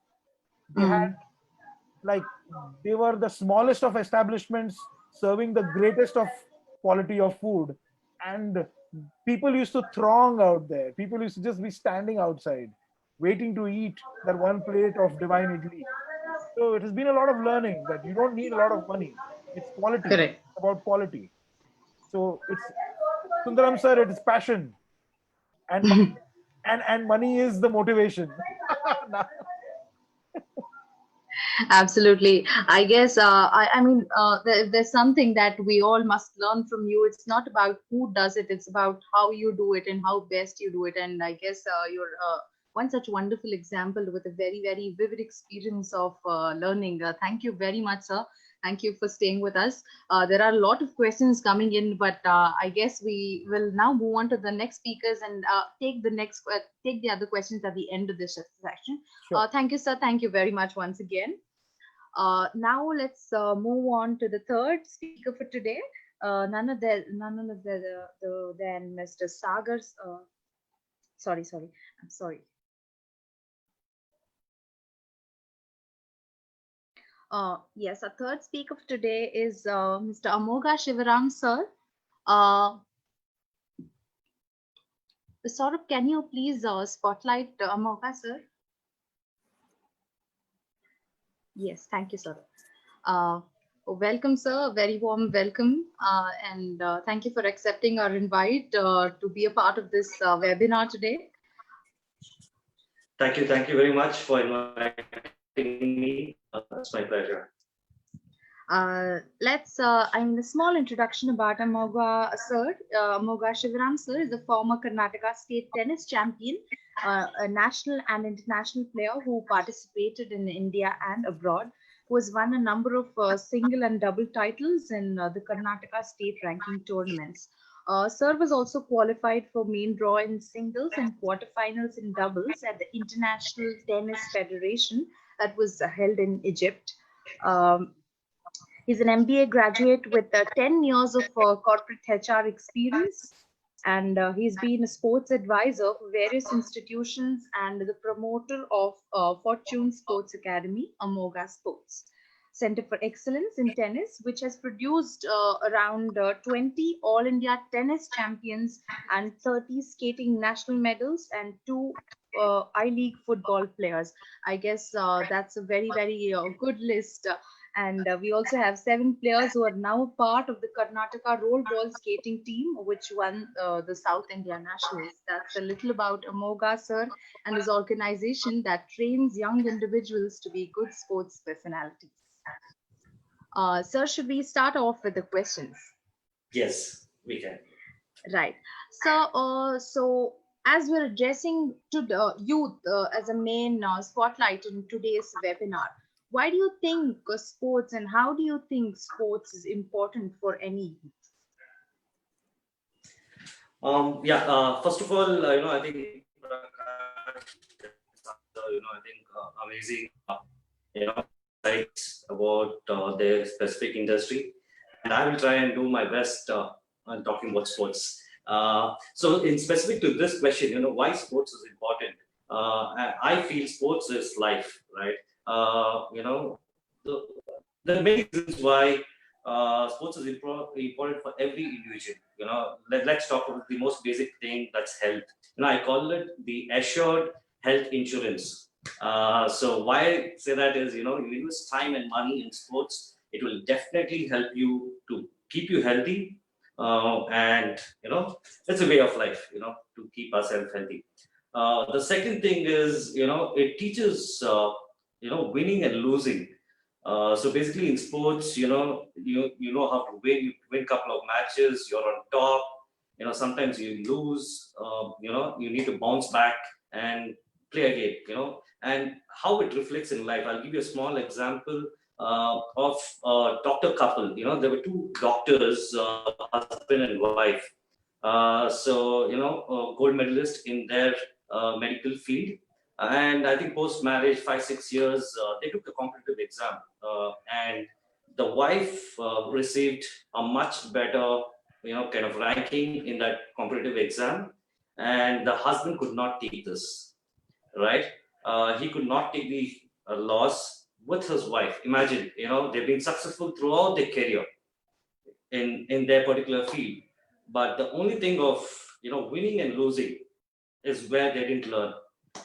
They had, like, they were the smallest of establishments serving the greatest of quality of food. And people used to throng out there. People used to just be standing outside, waiting to eat that one plate of divine idli. So it has been a lot of learning that you don't need a lot of money. It's quality. Correct. It's about quality. So it's, Sundaram sir, it is passion. And money is the motivation. Absolutely. I guess, I mean, there's something that we all must learn from you. It's not about who does it, it's about how you do it and how best you do it. And I guess you're one such wonderful example with a very, very vivid experience of learning. Thank you very much, sir. Thank you for staying with us. There are a lot of questions coming in, but I guess we will now move on to the next speakers and take the other questions at the end of this session. Sure. Thank you, sir. Thank you very much once again. Now let's move on to the third speaker for today. None other than Mr. Sagar. Sorry, I'm sorry. Yes, our third speaker for today is Mr. Amoga Shivaram, sir. Saurabh, can you please spotlight Amoga, sir? Yes, thank you, sir. Welcome, sir. Very warm welcome. And thank you for accepting our invite to be a part of this webinar today. Thank you very much for inviting me. It's my pleasure. Let's, I mean, a small introduction about Amoga, sir. Amoga Shivaram, sir, is a former Karnataka state tennis champion, a national and international player who participated in India and abroad, who has won a number of single and double titles in the Karnataka state ranking tournaments. Sir was also qualified for main draw in singles and quarterfinals in doubles at the International Tennis Federation that was held in Egypt. He's an MBA graduate with 10 years of corporate HR experience, and he's been a sports advisor for various institutions and the promoter of Fortune Sports Academy, Amoga Sports Center for Excellence in Tennis, which has produced around 20 All India tennis champions and 30 skating national medals and 2 I-League football players. I guess that's a very, very good list. And we also have 7 players who are now part of the Karnataka rollball skating team, which won the South India Nationals. That's a little about Amoga, sir, and his organization that trains young individuals to be good sports personalities. Sir, should we start off with the questions? Yes, we can. Right. So as we're addressing to the youth as a main spotlight in today's webinar, why do you think sports and how do you think sports is important for any youth? First of all, I think amazing, insights about their specific industry, and I will try and do my best on talking about sports. So, in specific to this question, why sports is important. I feel sports is life, right? The main reasons why sports is important for every individual. Let's talk about the most basic thing, that's health. I call it the assured health insurance. So why I say that is, you invest time and money in sports, it will definitely help you to keep you healthy. And it's a way of life, to keep ourselves healthy. The second thing is, it teaches, winning and losing. So basically in sports, you know how to win. You win a couple of matches, you're on top. Sometimes you lose. You need to bounce back and play again. And how it reflects in life. I'll give you a small example of a doctor couple. There were two doctors, husband and wife. Gold medalist in their medical field. And I think post marriage, 5-6 years, they took the competitive exam. And the wife received a much better, kind of ranking in that competitive exam. And the husband could not take this, right? He could not take the loss with his wife. Imagine, they've been successful throughout their career in their particular field. But the only thing of, winning and losing is where they didn't learn.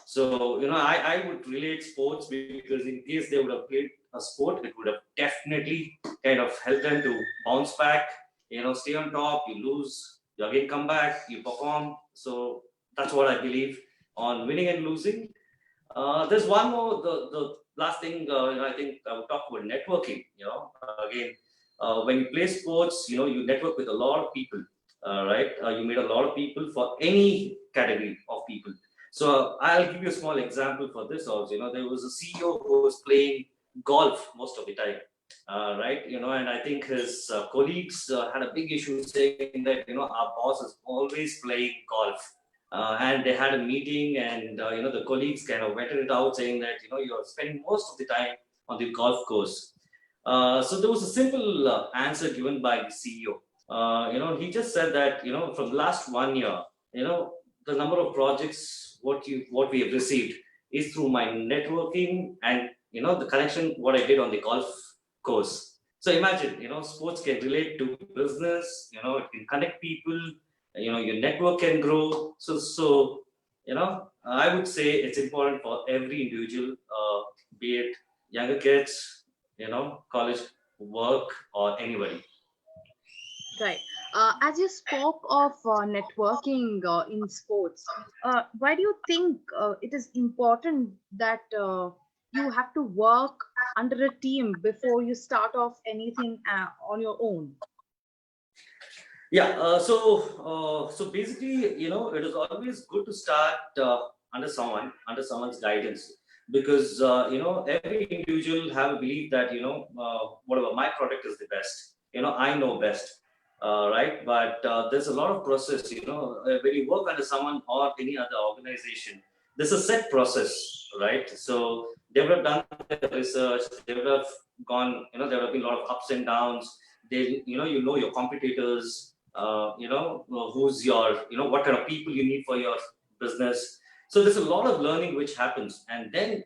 So, I would relate sports because in case they would have played a sport, it would have definitely kind of helped them to bounce back, stay on top, you lose, you again come back, you perform. So that's what I believe on winning and losing. There's one more, the last thing, I think I would talk about networking, again, when you play sports, you network with a lot of people, right? You meet a lot of people for any category of people. So I'll give you a small example for this also. There was a CEO who was playing golf most of the time, right? And I think his colleagues had a big issue saying that, our boss is always playing golf. And they had a meeting and, the colleagues kind of vetted it out saying that, you're spending most of the time on the golf course. So there was a simple answer given by the CEO. He just said that, from the last 1 year, the number of projects what we have received is through my networking and the connection what I did on the golf course. So imagine, sports can relate to business, it can connect people, your network can grow. So I would say it's important for every individual, be it younger kids, college work or anybody. Right. As you spoke of networking in sports, why do you think it is important that you have to work under a team before you start off anything on your own? Yeah. So basically, it is always good to start under someone's guidance, because every individual have a belief that whatever my product is the best. I know best. Right, but there's a lot of process. When you work under someone or any other organization, there's a set process, right? So they would have done the research, they would have gone, there would have been a lot of ups and downs. You know your competitors, who's your, what kind of people you need for your business. So there's a lot of learning which happens, and then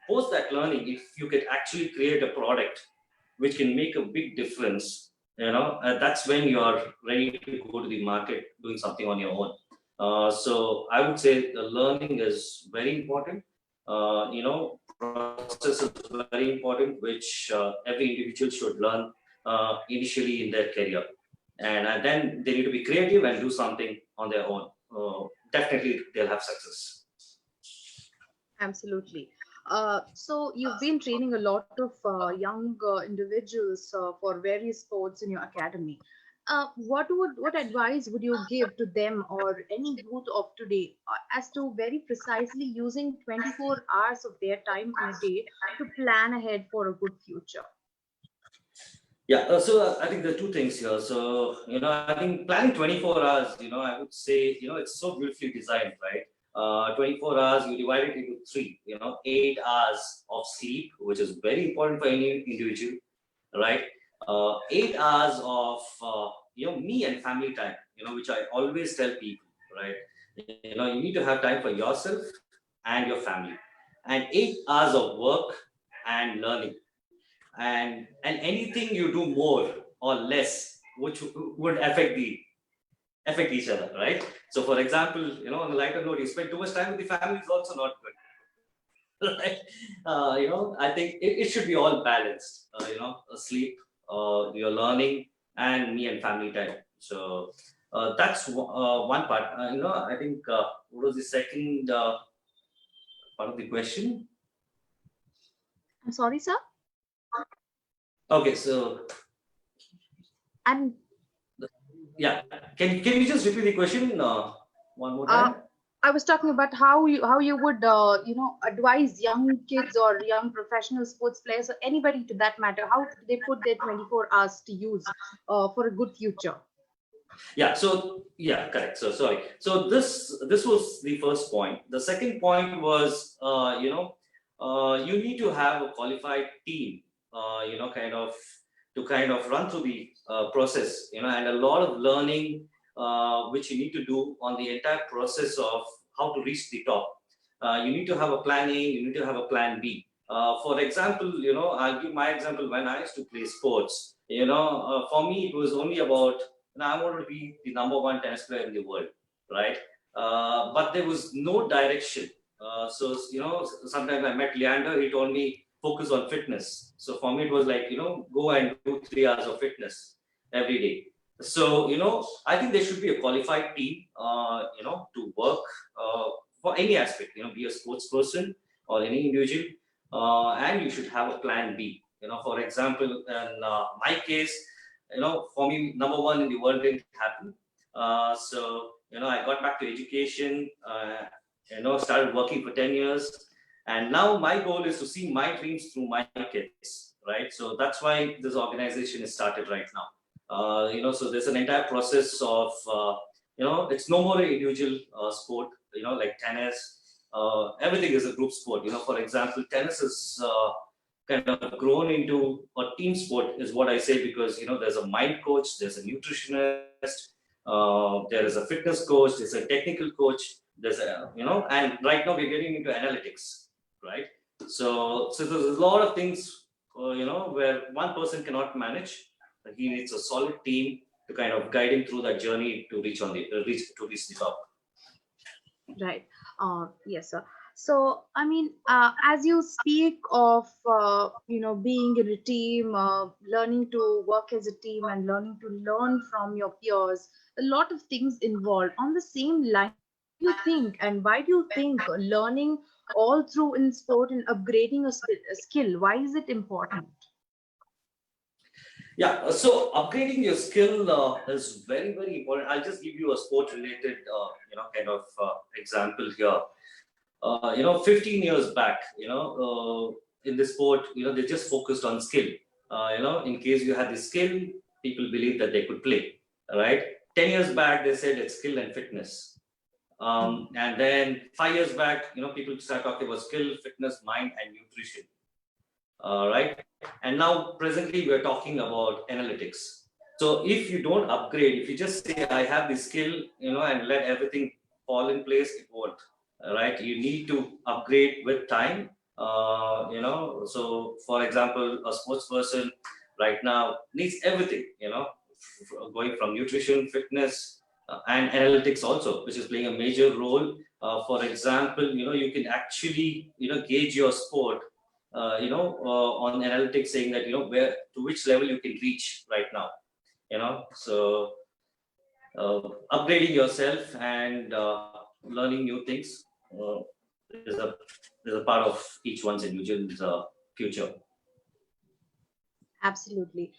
post that learning, if you could actually create a product which can make a big difference, that's when you are ready to go to the market doing something on your own. So I would say the learning is very important. Process is very important, which every individual should learn initially in their career. And then they need to be creative and do something on their own. Definitely they'll have success. Absolutely. So you've been training a lot of young individuals for various sports in your academy. What advice would you give to them or any youth of today as to very precisely using 24 hours of their time in a day to plan ahead for a good future? Yeah, so I think there are two things here. So, I think planning 24 hours, I would say, it's so beautifully designed, right? 24 hours, you divide it into 3, 8 hours of sleep, which is very important for any individual, right? 8 hours of, me and family time, which I always tell people, right? You need to have time for yourself and your family, and 8 hours of work and learning, and anything you do more or less, which would affect each other, right? So for example, on a lighter note, you spend too much time with the family is also not good. Right? I think it should be all balanced, sleep, your learning, and me and family time. So That's one part. I think what was the second part of the question? I'm sorry, sir. Okay, so And yeah, can you just repeat the question one more time? I was talking about how you would advise young kids or young professional sports players or anybody to that matter, how they put their 24 hours to use for a good future. Yeah, so yeah, correct. So sorry. So this was the first point. The second point was you need to have a qualified team, kind of run through the process, and a lot of learning which you need to do on the entire process of how to reach the top. You need to have a plan A, you need to have a plan B. For example, I'll give my example. When I used to play sports, for me it was only about, I wanted to be the #1 tennis player in the world, right? But there was no direction. So sometimes I met Leander. He told me focus on fitness. So for me, it was like go and do 3 hours of fitness every day. So I think there should be a qualified team, to work for any aspect. Be a sports person or any individual, and you should have a plan B. For example, in my case, for me, #1 in the world didn't happen. So, I got back to education, started working for 10 years. And now my goal is to see my dreams through my kids, right? So that's why this organization is started right now. So there's an entire process of, it's no more an individual sport, like tennis. Everything is a group sport. For example, tennis is kind of grown into a team sport, is what I say, because there's a mind coach, there's a nutritionist, there is a fitness coach, there's a technical coach, there's a and right now we're getting into analytics, right? So there's a lot of things where one person cannot manage. He needs a solid team to kind of guide him through that journey to reach the top. Right. Yes, sir. So, I mean, as you speak of, being in a team, learning to work as a team and learning to learn from your peers, a lot of things involved. On the same line, do you think, and why do you think learning all through in sport and upgrading a skill, why is it important? Yeah, so upgrading your skill is very, very important. I'll just give you a sport-related, example here. 15 years back, in the sport, they just focused on skill. In case you had the skill, people believed that they could play, right? 10 years back, they said it's skill and fitness. And then 5 years back, people start talking about skill, fitness, mind, and nutrition. Right? And now presently we're talking about analytics. So if you don't upgrade, if you just say, I have the skill, and let everything fall in place, it won't. Right? You need to upgrade with time. So for example, a sports person right now needs everything, going from nutrition, fitness, and analytics also, which is playing a major role. For example, you can actually, gauge your sport, on analytics, saying that, where to which level you can reach right now, so upgrading yourself and learning new things is a part of each one's individual's future. Absolutely.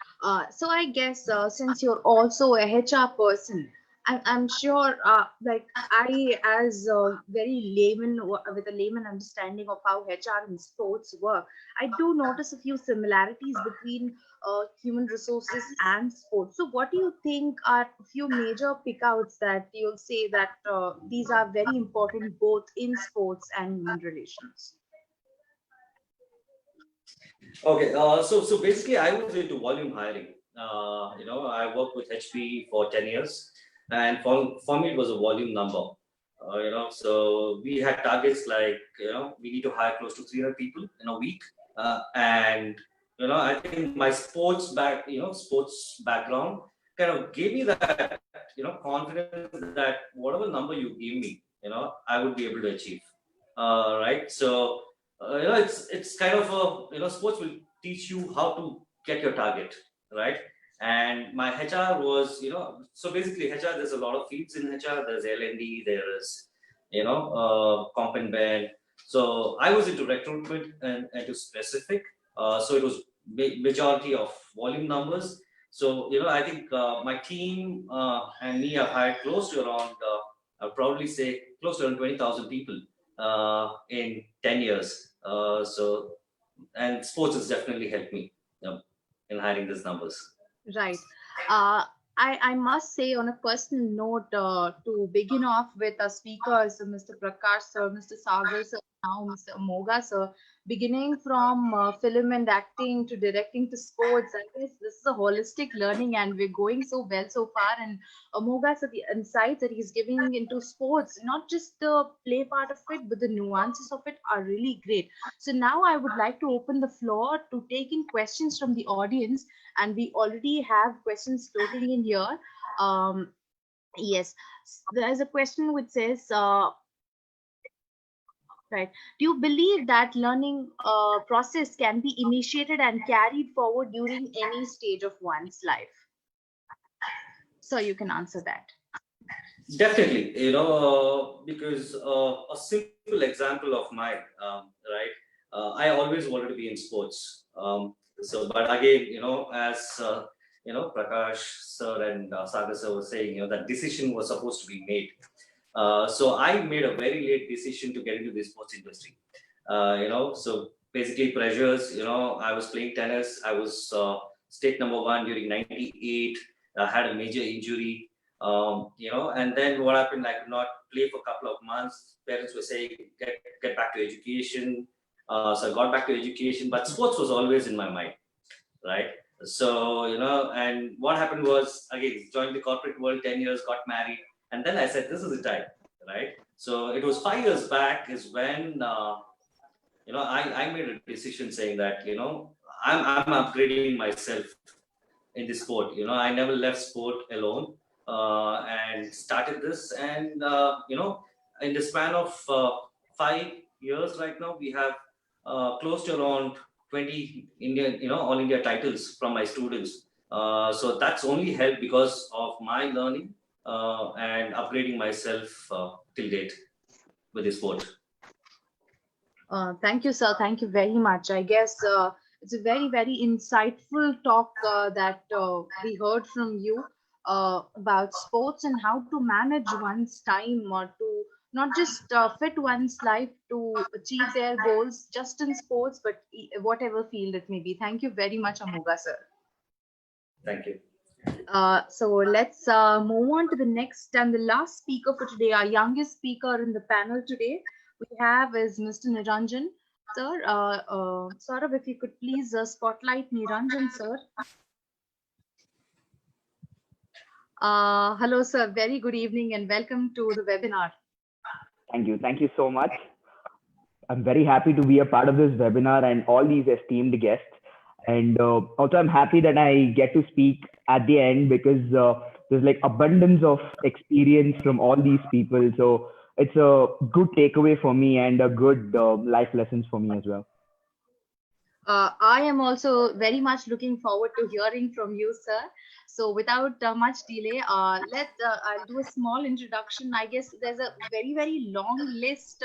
So I guess since you're also a HR person, I'm sure, like I, as a very layman with a layman understanding of how HR and sports work, I do notice a few similarities between human resources and sports. So what do you think are a few major pickouts that you'll say that these are very important both in sports and human relations? Okay, so basically, I was into volume hiring. I worked with HP for 10 years, and for me, it was a volume number. So we had targets like, we need to hire close to 300 people in a week. And, I think my sports background kind of gave me that, confidence that whatever number you give me, I would be able to achieve. Right. So, it's kind of sports will teach you how to get your target, right? And my HR was, so basically HR, there's a lot of fields in HR. There's L&D, there is, comp and ben. So I was into recruitment and to specific. So it was majority of volume numbers. So, I think my team and me have hired close to around, I'll probably say close to around 20,000 people in 10 years. And sports has definitely helped me in hiring these numbers. Right. I must say on a personal note, to begin off with our speakers, Mr. Prakash sir, Mr. Sagar sir, now Mr. Amoga sir, beginning from film and acting to directing to sports, I guess this is a holistic learning and we're going so well so far. And Amoga sir, the insights that he's giving into sports, not just the play part of it, but the nuances of it are really great. So now I would like to open the floor to take in questions from the audience. And we already have questions floating in here. Yes, there's a question which says, right, do you believe that learning process can be initiated and carried forward during any stage of one's life? So you can answer that. Definitely, because a simple example of mine, right? I always wanted to be in sports. But again, as Prakash sir and Sagar sir was saying, that decision was supposed to be made. So I made a very late decision to get into the sports industry. So basically pressures. I was playing tennis. I was state number 1 during '98. I had a major injury. And then what happened? I could not play for a couple of months. Parents were saying, get back to education. So I got back to education, but sports was always in my mind, right? So, and what happened was, again, joined the corporate world, 10 years, got married. And then I said, this is the time, right? So it was 5 years back is when, I made a decision saying that, I'm upgrading myself in the sport. I never left sport alone and started this. And, in the span of 5 years right now, we have close to around 20 Indian, all India titles from my students. So that's only helped because of my learning and upgrading myself till date with the sport. Thank you, sir. Thank you very much. I guess it's a very, very insightful talk that we heard from you about sports and how to manage one's time or to not just fit one's life to achieve their goals just in sports, but whatever field it may be. Thank you very much, Amoga sir. Thank you. So let's move on to the next and the last speaker for today. Our youngest speaker in the panel today we have is Mr. Niranjan. Sir, Saurabh, if you could please spotlight Niranjan, sir. Hello, sir. Very good evening and welcome to the webinar. Thank you. Thank you so much. I'm very happy to be a part of this webinar and all these esteemed guests. And also, I'm happy that I get to speak at the end because there's like abundance of experience from all these people. So it's a good takeaway for me and a good life lessons for me as well. I am also very much looking forward to hearing from you, sir. So without much delay, I'll do a small introduction. I guess there's a very, very long list.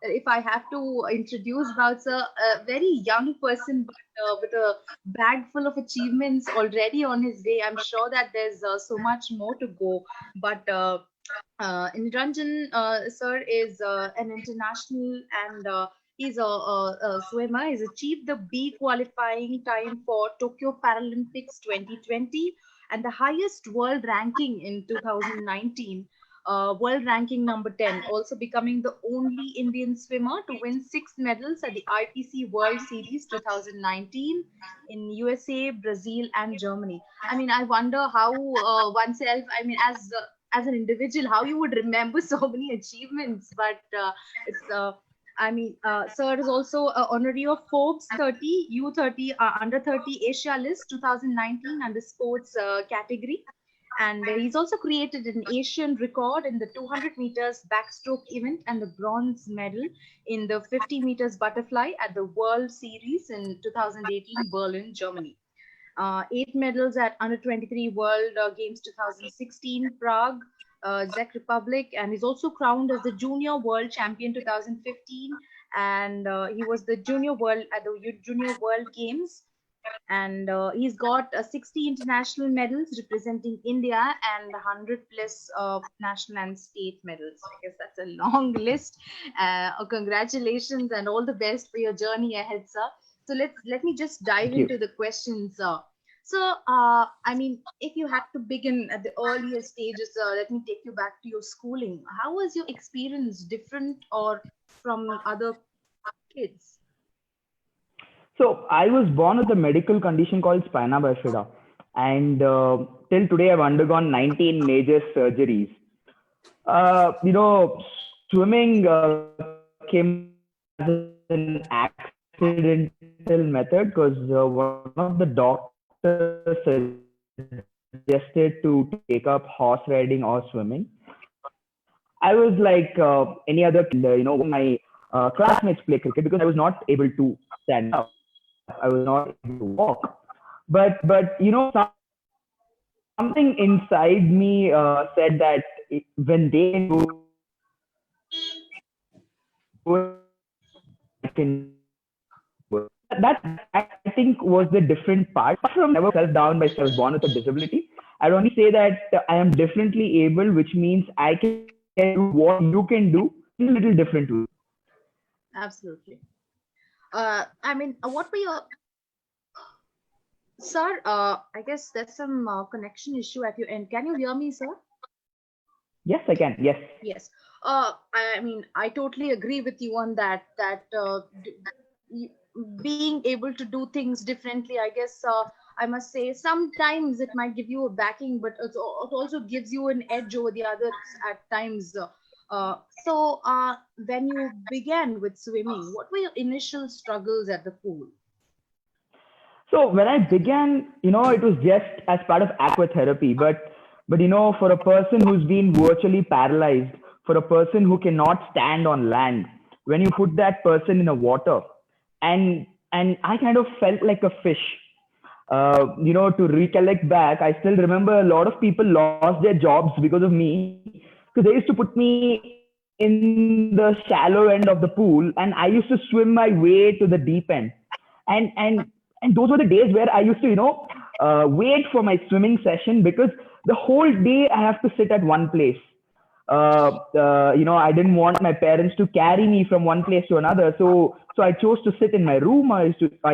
If I have to introduce about sir, a very young person, but with a bag full of achievements already on his way. I'm sure that there's so much more to go. But Niranjan, sir, is an international and he's a swimmer. He's achieved the B qualifying time for Tokyo Paralympics 2020 and the highest world ranking in 2019, world ranking number 10, also becoming the only Indian swimmer to win 6 medals at the IPC World Series 2019 in USA, Brazil, and Germany. I mean, I wonder how oneself, I mean, as an individual, how you would remember so many achievements, but it's sir is also honoree of Forbes 30, U30, under 30 Asia List 2019 under sports category. And he's also created an Asian record in the 200 meters backstroke event and the bronze medal in the 50 meters butterfly at the World Series in 2018 Berlin, Germany. 8 medals at Under 23 World Games 2016 Prague, Czech Republic, and he's also crowned as the Junior World Champion 2015, and he was the Junior World at the Junior World Games. And he's got 60 international medals representing India and 100 plus national and state medals. I guess that's a long list. Congratulations and all the best for your journey ahead, sir. So let me just dive into the questions. I mean, if you had to begin at the earlier stages, let me take you back to your schooling. How was your experience different or from other kids? So I was born with a medical condition called spina bifida, and till today I've undergone 19 major surgeries. Swimming came as an accidental method because one of the doctors suggested to take up horse riding or swimming. I was like any other, my classmates play cricket because I was not able to stand up. I was not able to walk, but something inside me said that when they do, I can. That I think was the different part. From never self down by self born with a disability, I'd only say that I am differently able, which means I can do what you can do in a little different way. Absolutely. I mean, what were your, sir? I guess there's some connection issue at your end. Can you hear me, sir? Yes, I can. Yes. Yes. I mean, I totally agree with you on that. Being able to do things differently, I guess. I must say, sometimes it might give you a backing, but it also gives you an edge over the others at times. So when you began with swimming, what were your initial struggles at the pool? So when I began, it was just as part of aquatherapy, but for a person who's been virtually paralyzed, for a person who cannot stand on land, when you put that person in the water, and I kind of felt like a fish. To recollect back, I still remember a lot of people lost their jobs because of me, because they used to put me in the shallow end of the pool, and I used to swim my way to the deep end. And those were the days where I used to, wait for my swimming session, because the whole day I have to sit at one place. I didn't want my parents to carry me from one place to another. So I chose to sit in my room. I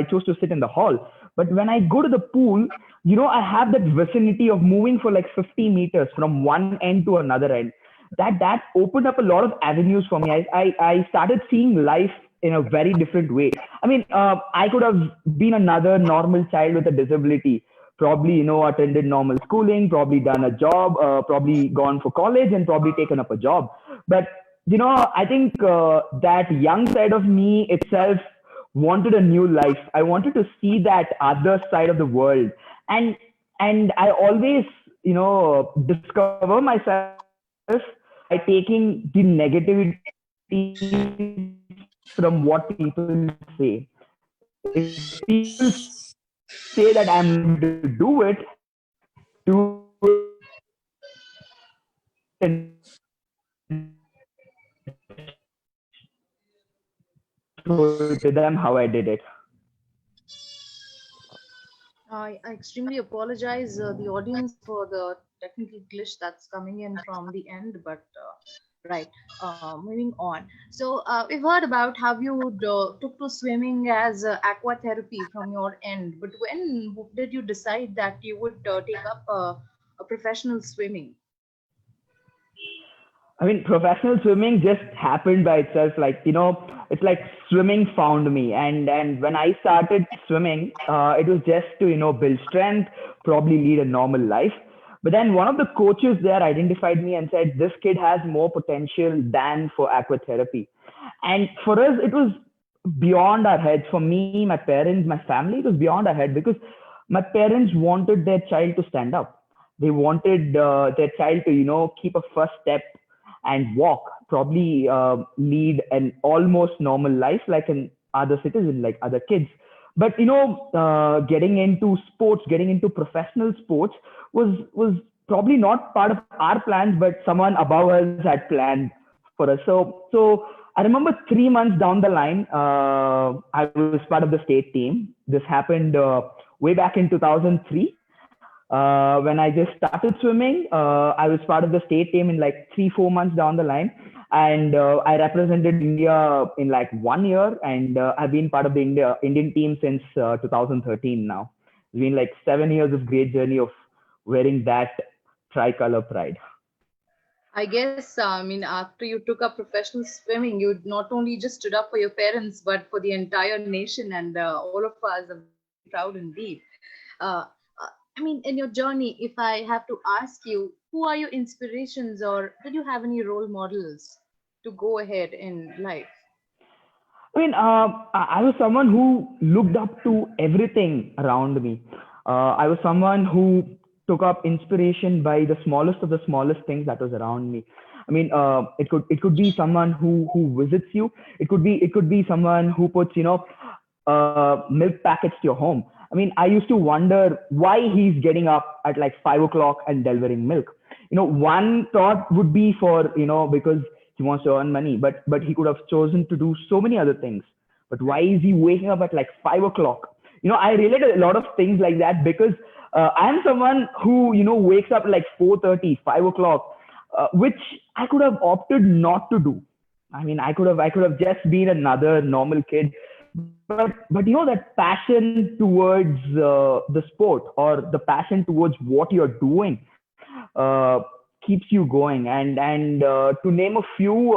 chose to sit in the hall. But when I go to the pool, I have that vicinity of moving for like 50 meters from one end to another end. That opened up a lot of avenues for me. I started seeing life in a very different way. I mean, I could have been another normal child with a disability, probably, attended normal schooling, probably done a job, probably gone for college and probably taken up a job. But, I think that young side of me itself wanted a new life. I wanted to see that other side of the world. And I always, discover myself by taking the negativity from what people say. If people say that I'm going to do it, to them how I did it. I extremely apologize the audience for the technical glitch that's coming in from the end, but right, moving on. So we've heard about how you took to swimming as aquatherapy from your end, but when did you decide that you would take up a professional swimming? I mean, professional swimming just happened by itself. Like, it's like swimming found me. And when I started swimming, it was just to, build strength, probably lead a normal life. But then one of the coaches there identified me and said, this kid has more potential than for aquatherapy. And for us, it was beyond our heads. For me, my parents, my family, it was beyond our head, because my parents wanted their child to stand up. They wanted their child to, keep a first step and walk, probably lead an almost normal life like an other citizen, like other kids. But getting into sports, getting into professional sports was probably not part of our plans, but someone above us had planned for us. So I remember 3 months down the line, I was part of the state team. This happened way back in 2003. When I just started swimming, I was part of the state team in like 3-4 months down the line. And I represented India in like 1 year, and I've been part of the Indian team since 2013 now. It's been like 7 years of great journey of wearing that tricolor pride. I guess, after you took up professional swimming, you not only just stood up for your parents, but for the entire nation, and all of us are proud indeed. In your journey, if I have to ask you, who are your inspirations, or did you have any role models to go ahead in life? I was someone who looked up to everything around me. I was someone who took up inspiration by the smallest of the smallest things that was around me. It could be someone who visits you. It could be someone who puts milk packets to your home. I used to wonder why he's getting up at like 5 o'clock and delivering milk. One thought would be for because he wants to earn money, but he could have chosen to do so many other things. But why is he waking up at like 5 o'clock? I related a lot of things like that because I'm someone who wakes up like 4:30, 5 o'clock, which I could have opted not to do. I could have just been another normal kid. But that passion towards the sport, or the passion towards what you're doing, keeps you going. And to name a few,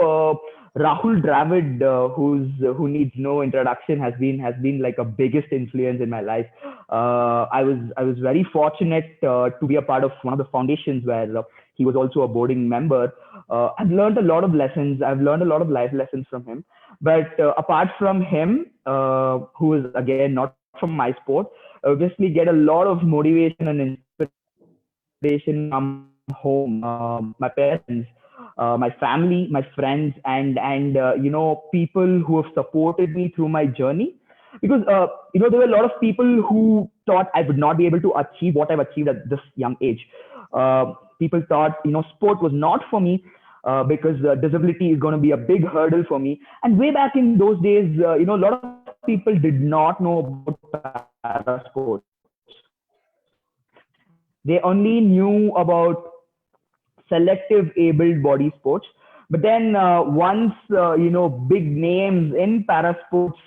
Rahul Dravid, who needs no introduction, has been like a biggest influence in my life. I was very fortunate to be a part of one of the foundations where he was also a boarding member. I've learned a lot of lessons. I've learned a lot of life lessons from him. But apart from him, who is again not from my sport, obviously get a lot of motivation and inspiration from home, my parents, my family, my friends, and people who have supported me through my journey. Because there were a lot of people who thought I would not be able to achieve what I've achieved at this young age. People thought sport was not for me. Because disability is going to be a big hurdle for me. And way back in those days, a lot of people did not know about parasports. They only knew about selective able body sports. But then once, big names in parasports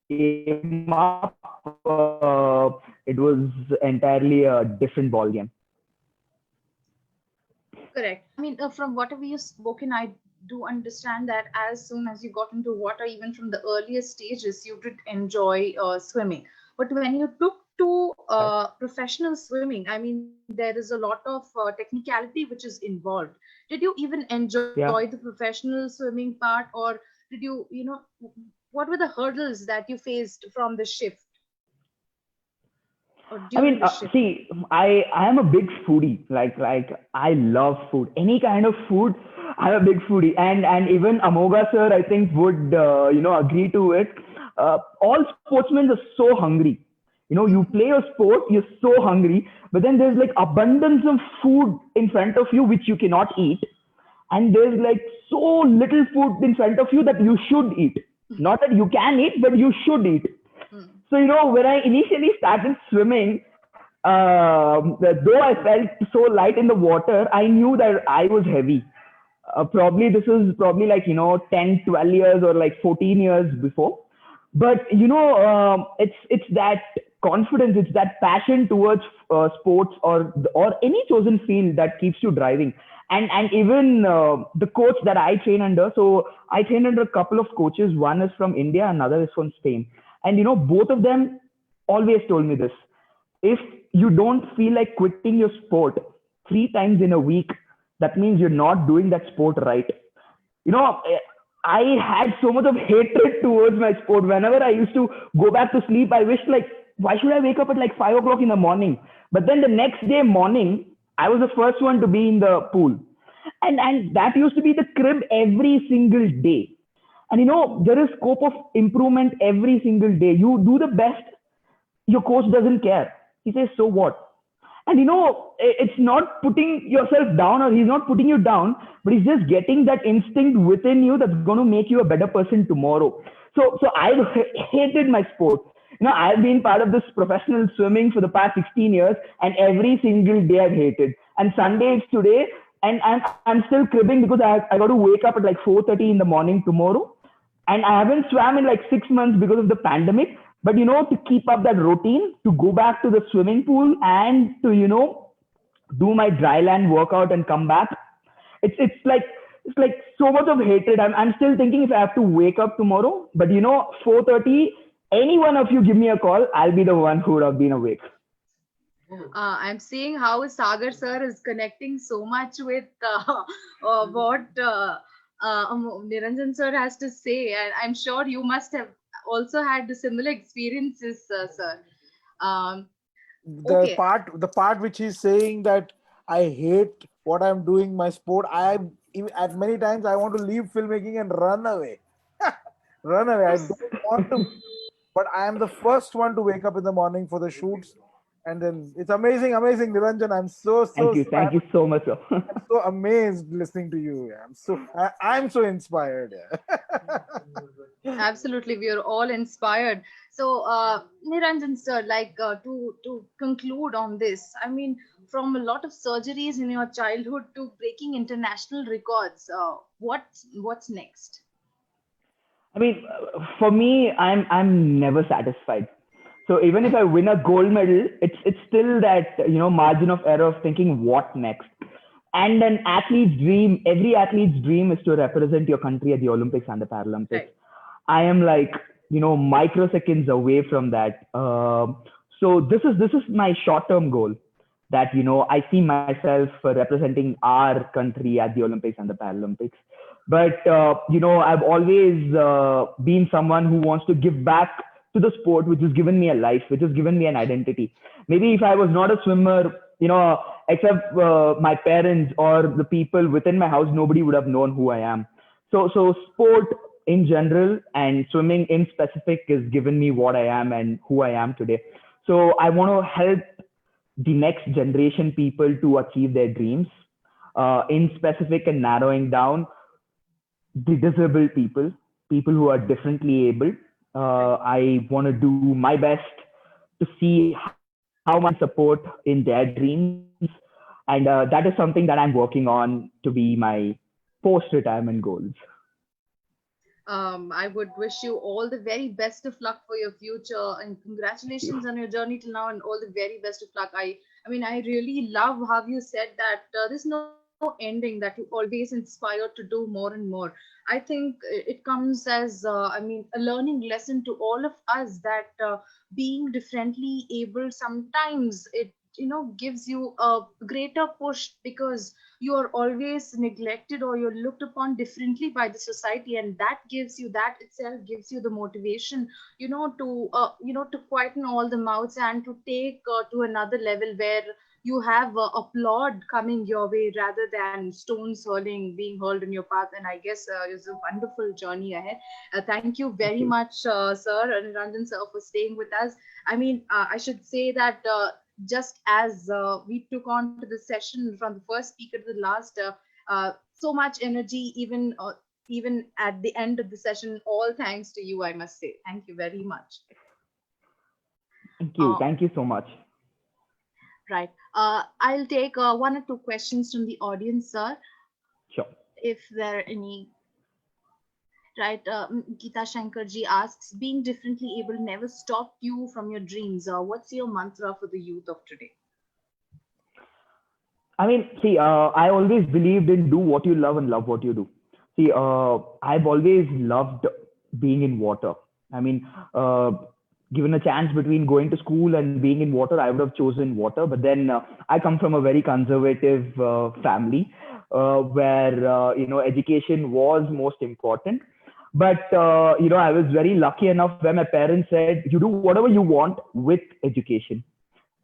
came up, it was entirely a different ballgame. Correct. From whatever you've spoken, I do understand that as soon as you got into water, even from the earliest stages, you did enjoy swimming. But when you took to professional swimming, there is a lot of technicality which is involved. Did you even enjoy the professional swimming part, or did you, what were the hurdles that you faced from the shift? See, I am a big foodie. Like I love food. Any kind of food, I'm a big foodie. And even Amoga sir, I think, would agree to it. All sportsmen are so hungry. You play a sport, you're so hungry, but then there's like abundance of food in front of you which you cannot eat, and there's like so little food in front of you that you should eat. Not that you can eat, but you should eat. So, when I initially started swimming, though I felt so light in the water, I knew that I was heavy. This was probably like, 10, 12 years or like 14 years before. But, it's that confidence, it's that passion towards sports or any chosen field that keeps you driving. And even the coach that I train under, so I train under a couple of coaches. One is from India, another is from Spain. And, both of them always told me this: if you don't feel like quitting your sport 3 times in a week, that means you're not doing that sport right. I had so much of hatred towards my sport. Whenever I used to go back to sleep, I wished like, why should I wake up at like 5 o'clock in the morning? But then the next day morning, I was the first one to be in the pool. And that used to be the crib every single day. And there is scope of improvement every single day. You do the best. Your coach doesn't care. He says, so what? And it's not putting yourself down, or he's not putting you down, but he's just getting that instinct within you that's going to make you a better person tomorrow. So I hated my sport. I've been part of this professional swimming for the past 16 years, and every single day I've hated. And Sunday is today, and I'm still cribbing because I got to wake up at like 4:30 in the morning tomorrow. And I haven't swam in like 6 months because of the pandemic. But, to keep up that routine, to go back to the swimming pool and to, do my dry land workout and come back, it's like so much of hatred. I'm still thinking if I have to wake up tomorrow, but 4:30, any one of you give me a call, I'll be the one who would have been awake. I'm seeing how Sagar sir is connecting so much with what Niranjan sir has to say, and I'm sure you must have also had the similar experiences, sir. The part which he's saying that I hate what I'm doing my sport, at many times I want to leave filmmaking and run away. Run away. I don't want to, but I am the first one to wake up in the morning for the shoots. And then it's amazing, Niranjan. I'm so Thank you so much, sir. I'm so amazed listening to you. I'm so inspired. Absolutely, we are all inspired. So, Niranjan sir, to conclude on this, I mean, from a lot of surgeries in your childhood to breaking international records, what's next? I mean, for me, I'm never satisfied. So even if I win a gold medal, it's still that margin of error of thinking what next. And an athlete's dream, every athlete's dream is to represent your country at the Olympics and the Paralympics. Right. I am microseconds away from that. So this is my short-term goal, that I see myself representing our country at the Olympics and the Paralympics. But I've always been someone who wants to give back to the sport, which has given me a life, which has given me an identity. Maybe if I was not a swimmer, except my parents or the people within my house, nobody would have known who I am. So sport in general and swimming in specific has given me what I am and who I am today. So I want to help the next generation people to achieve their dreams, in specific and narrowing down the disabled people who are differently able. I want to do my best to see how much support in their dreams. And that is something that I'm working on to be my post-retirement goals. I would wish you all the very best of luck for your future, and congratulations on your journey till now, and all the very best of luck. I mean, I really love how you said that there's no ending, that you always inspired to do more and more. I think it comes as a learning lesson to all of us, that being differently able, sometimes it gives you a greater push, because you are always neglected or you're looked upon differently by the society, and that itself gives you the motivation to quieten all the mouths and to take to another level, where you have applaud coming your way rather than stones being hurled in your path. And I guess it's a wonderful journey ahead. Thank you very much, sir, Niranjan sir, for staying with us. I mean, I should say that just as we took on to the session from the first speaker to the last, so much energy, even at the end of the session, all thanks to you, I must say. Thank you very much. Thank you. Thank you so much. Right. I'll take 1 or 2 questions from the audience, sir. Sure. If there are any. Right. Geeta Shankarji asks, being differently able never stopped you from your dreams. What's your mantra for the youth of today? I mean, see, I always believed in do what you love and love what you do. See, I've always loved being in water. I mean, given a chance between going to school and being in water, I would have chosen water. But then I come from a very conservative family where, education was most important. But, I was very lucky enough where my parents said, you do whatever you want with education.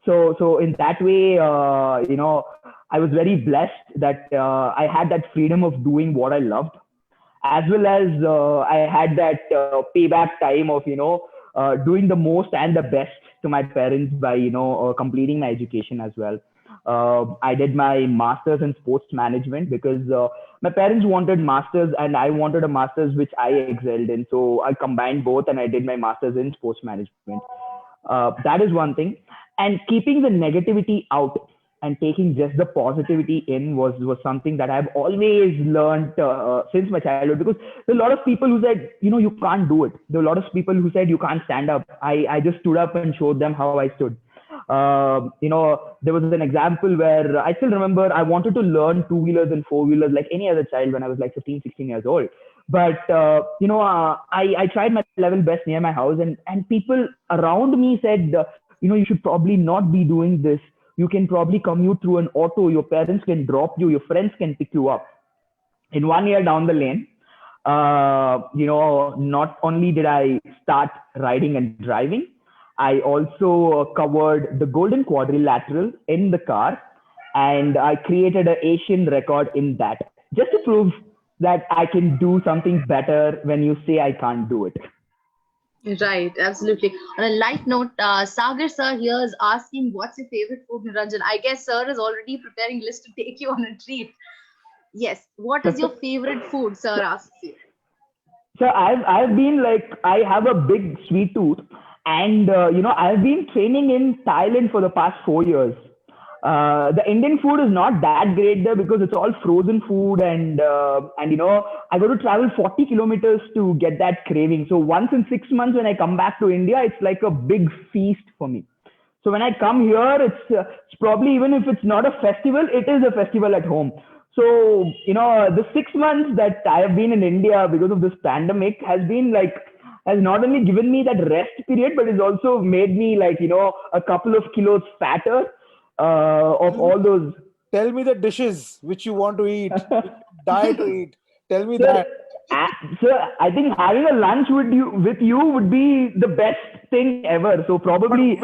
So in that way, I was very blessed that I had that freedom of doing what I loved. as well as I had that payback time of, doing the most and the best to my parents by, completing my education as well. I did my master's in sports management because my parents wanted masters and I wanted a master's which I excelled in. So I combined both and I did my master's in sports management. That is one thing. And keeping the negativity out and taking just the positivity in was something that I've always learned since my childhood, because there are a lot of people who said, you can't do it. There were a lot of people who said you can't stand up. I just stood up and showed them how I stood. There was an example where I still remember I wanted to learn two-wheelers and four-wheelers like any other child when I was like 15, 16 years old. But, I tried my level best near my house and people around me said, you should probably not be doing this. You can probably commute through an auto. Your parents can drop you. Your friends can pick you up. In 1 year down the lane, not only did I start riding and driving, I also covered the Golden Quadrilateral in the car, and I created an Asian record in that, just to prove that I can do something better when you say I can't do it. Right, absolutely. On a light note, Sagar sir here is asking, what's your favorite food, Niranjan? I guess sir is already preparing list to take you on a treat. Yes, what is your favorite food, sir asks you? So I've been like, I have a big sweet tooth, and I've been training in Thailand for the past 4 years. The Indian food is not that great there because it's all frozen food, and I got to travel 40 kilometers to get that craving. So once in 6 months when I come back to India, it's like a big feast for me. So when I come here, it's probably, even if it's not a festival, it is a festival at home. So, the 6 months that I have been in India because of this pandemic has not only given me that rest period, but it's also made me a couple of kilos fatter of all those. Tell me the dishes which you want to eat, die to eat. Tell me that. So I think having a lunch with you would be the best thing ever. So probably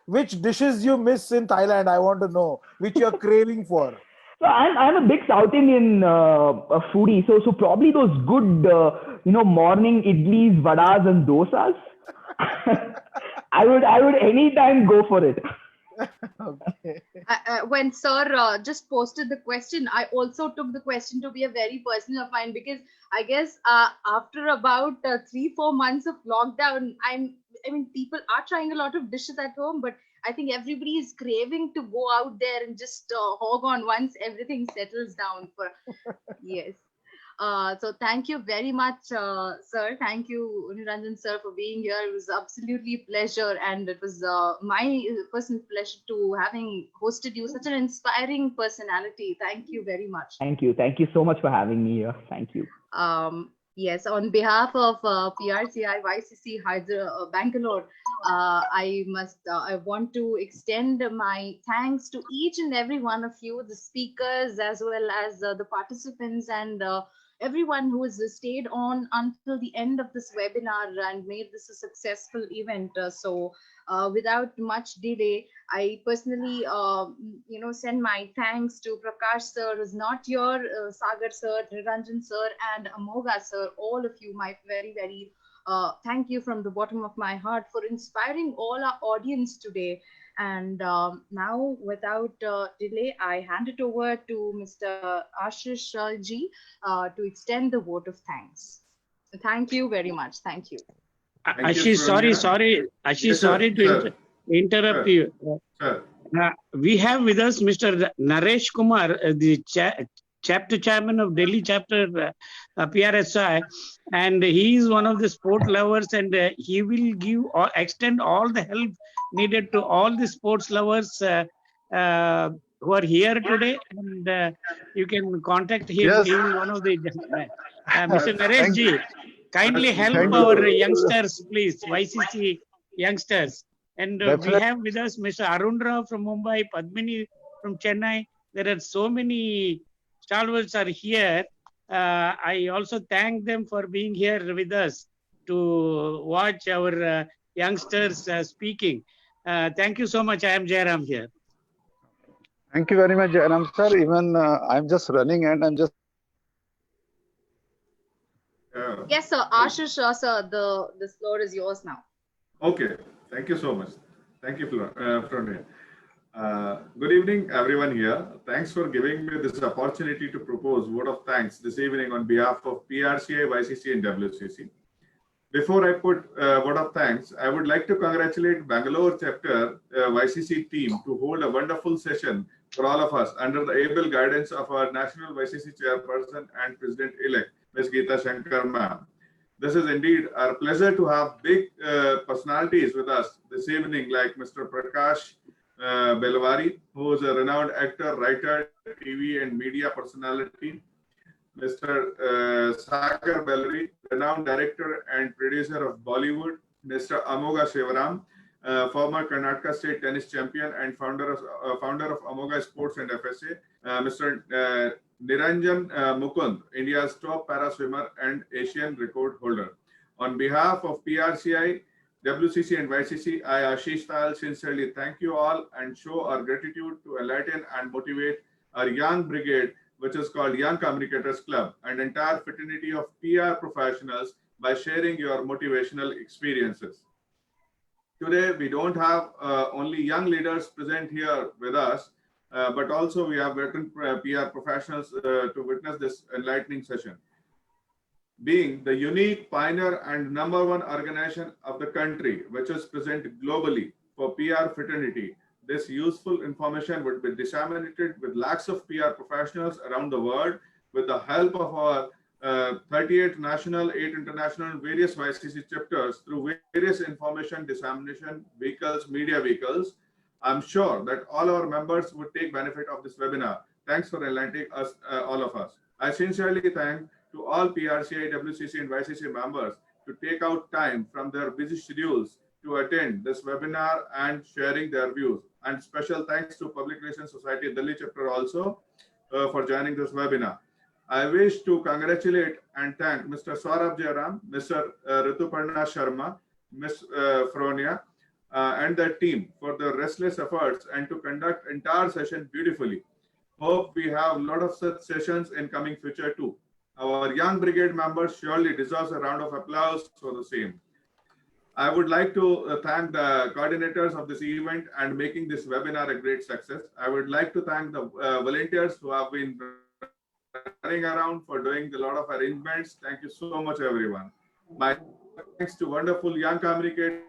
which dishes you miss in Thailand? I want to know which you're craving for. So I'm a big South Indian foodie. So probably those good morning idlis, vadas, and dosas. I would anytime go for it. Okay. When sir just posted the question, I also took the question to be a very personal of mine, because I guess after about 3-4 months of lockdown, people are trying a lot of dishes at home, but I think everybody is craving to go out there and just hog on once everything settles down. Yes. So thank you very much, sir. Thank you, Niranjan sir, for being here. It was absolutely a pleasure, and it was my personal pleasure to having hosted you. Such an inspiring personality. Thank you very much. Thank you. Thank you so much for having me here. Thank you. Yes, on behalf of PRCI YCC Bangalore, I want to extend my thanks to each and every one of you, the speakers, as well as the participants, and everyone who has stayed on until the end of this webinar and made this a successful event. So without much delay, I personally, send my thanks to Prakash sir, who's not here, Sagar sir, Niranjan sir, and Amoga sir, all of you, my very, very thank you from the bottom of my heart for inspiring all our audience today. And now, without delay, I hand it over to Mr. Ashish ji to extend the vote of thanks. Thank you very much. Thank you. Ashish, sorry. Ashish, sorry to interrupt you. We have with us Mr. Naresh Kumar, the chapter chairman of Delhi chapter PRSI, and he is one of the sport lovers, and he will extend all the help needed to all the sports lovers who are here today, and you can contact him. Yes. He is one of the Mr. Naresh ji. Kindly help our youngsters, please, YCC youngsters. And we have with us Mr. Arun Rao from Mumbai, Padmini from Chennai. There are so many stalwarts are here. I also thank them for being here with us to watch our youngsters speaking. Thank you so much. I am Jairam here. Thank you very much, Jairam sir. Even I'm just running and I'm just Yes, sir. Ashish, sir, the floor is yours now. Okay, thank you so much. Thank you, Flonia. Good evening, everyone here. Thanks for giving me this opportunity to propose vote of thanks this evening on behalf of PRCA, YCC, and WCC. Before I put vote of thanks, I would like to congratulate Bangalore chapter YCC team to hold a wonderful session for all of us under the able guidance of our National YCC Chairperson and President-elect, Ms. Geeta Shankar ma'am. This is indeed our pleasure to have big personalities with us this evening, like Mr. Prakash Belwari, who is a renowned actor, writer, TV and media personality. Mr. Sagar Belri, renowned director and producer of Bollywood. Mr. Amoga Shivaram, former Karnataka State tennis champion and founder of Amoga Sports and FSA. Mr. Niranjan Mukund, India's top para swimmer and Asian record holder. On behalf of PRCI, WCC and YCC, I, Ashish Tal, sincerely thank you all and show our gratitude to enlighten and motivate our young brigade, which is called Young Communicators Club, and entire fraternity of PR professionals by sharing your motivational experiences. Today, we don't have only young leaders present here with us, but also we have veteran PR professionals to witness this enlightening session. Being the unique pioneer and #1 organization of the country, which is present globally for PR fraternity, this useful information would be disseminated with lakhs of PR professionals around the world with the help of our 38 national, 8 international, and various YCC chapters through various information dissemination vehicles, media vehicles. I'm sure that all our members would take benefit of this webinar. Thanks for enlightening us, all of us. I sincerely thank to all PRCI, WCC, and YCC members to take out time from their busy schedules to attend this webinar and sharing their views. And special thanks to Public Relations Society Delhi chapter also for joining this webinar. I wish to congratulate and thank Mr. Saurabh Jairam, Mr. Rituparna Sharma, Ms. Fronia, and their team for their restless efforts and to conduct entire session beautifully. Hope we have a lot of such sessions in coming future too. Our young brigade members surely deserve a round of applause for the same. I would like to thank the coordinators of this event and making this webinar a great success. I would like to thank the volunteers who have been running around for doing a lot of arrangements. Thank you so much, everyone. My thanks to wonderful young communicators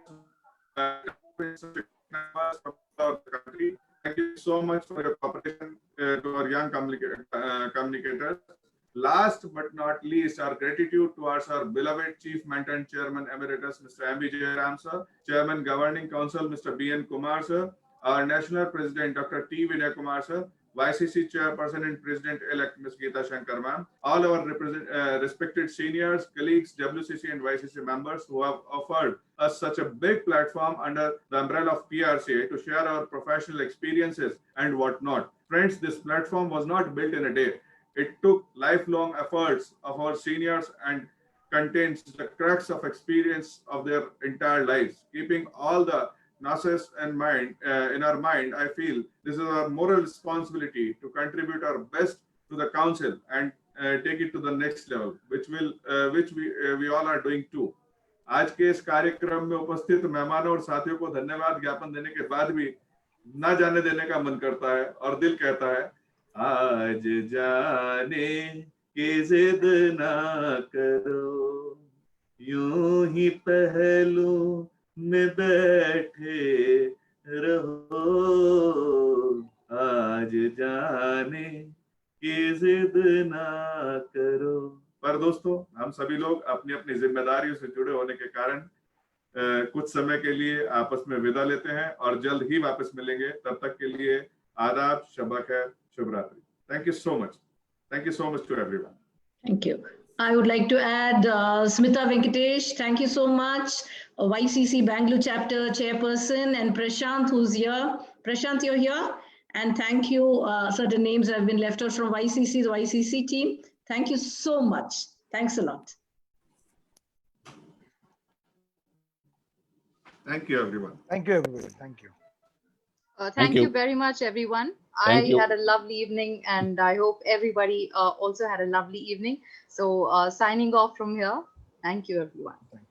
from our country. Thank you so much for your cooperation to our young communicators. Last but not least, our gratitude towards our beloved Chief Mentor and Chairman Emeritus, Mr. M.V. Jairam sir, Chairman Governing Council, Mr. B.N. Kumar sir, our National President, Dr. T. Vinay Kumar sir, YCC Chairperson and President-elect, Ms. Geeta Shankar ma'am, all our respected seniors, colleagues, WCC and YCC members who have offered us such a big platform under the umbrella of PRCA to share our professional experiences and whatnot. Friends, this platform was not built in a day. It took lifelong efforts of our seniors and contains the crux of experience of their entire lives. Keeping all the nonsense in our mind, I feel this is our moral responsibility to contribute our best to the council and take it to the next level, which we all are doing too. आज के इस कार्यक्रम में उपस्थित मेहमानों और साथियों को धन्यवाद ज्ञापन देने के बाद भी न जाने देने का मन करता है और दिल कहता है आज जाने की जिद ना करो, यूं ही पहलू में बैठे रहो, आज जाने की जिद ना करो। पर दोस्तों, हम सभी लोग अपनी अपनी जिम्मेदारियों से जुड़े होने के कारण कुछ समय के लिए आपस में विदा लेते हैं और जल्द ही वापस मिलेंगे। तब तक के लिए आदाब, शब खैर, शुभ रात्रि। Thank you so much. Thank you so much to everyone. Thank you. I would like to add Smita Venkatesh. Thank you so much. YCC Bangalore chapter chairperson and Prashant, who's here. Prashant, you're here. And thank you. Certain names have been left out from YCC, the YCC team. Thank you so much. Thanks a lot. Thank you, everyone. Thank you, everybody. Thank you. Thank you very much, everyone. I had a lovely evening, and I hope everybody also had a lovely evening. So signing off from here. Thank you, everyone. Thank you.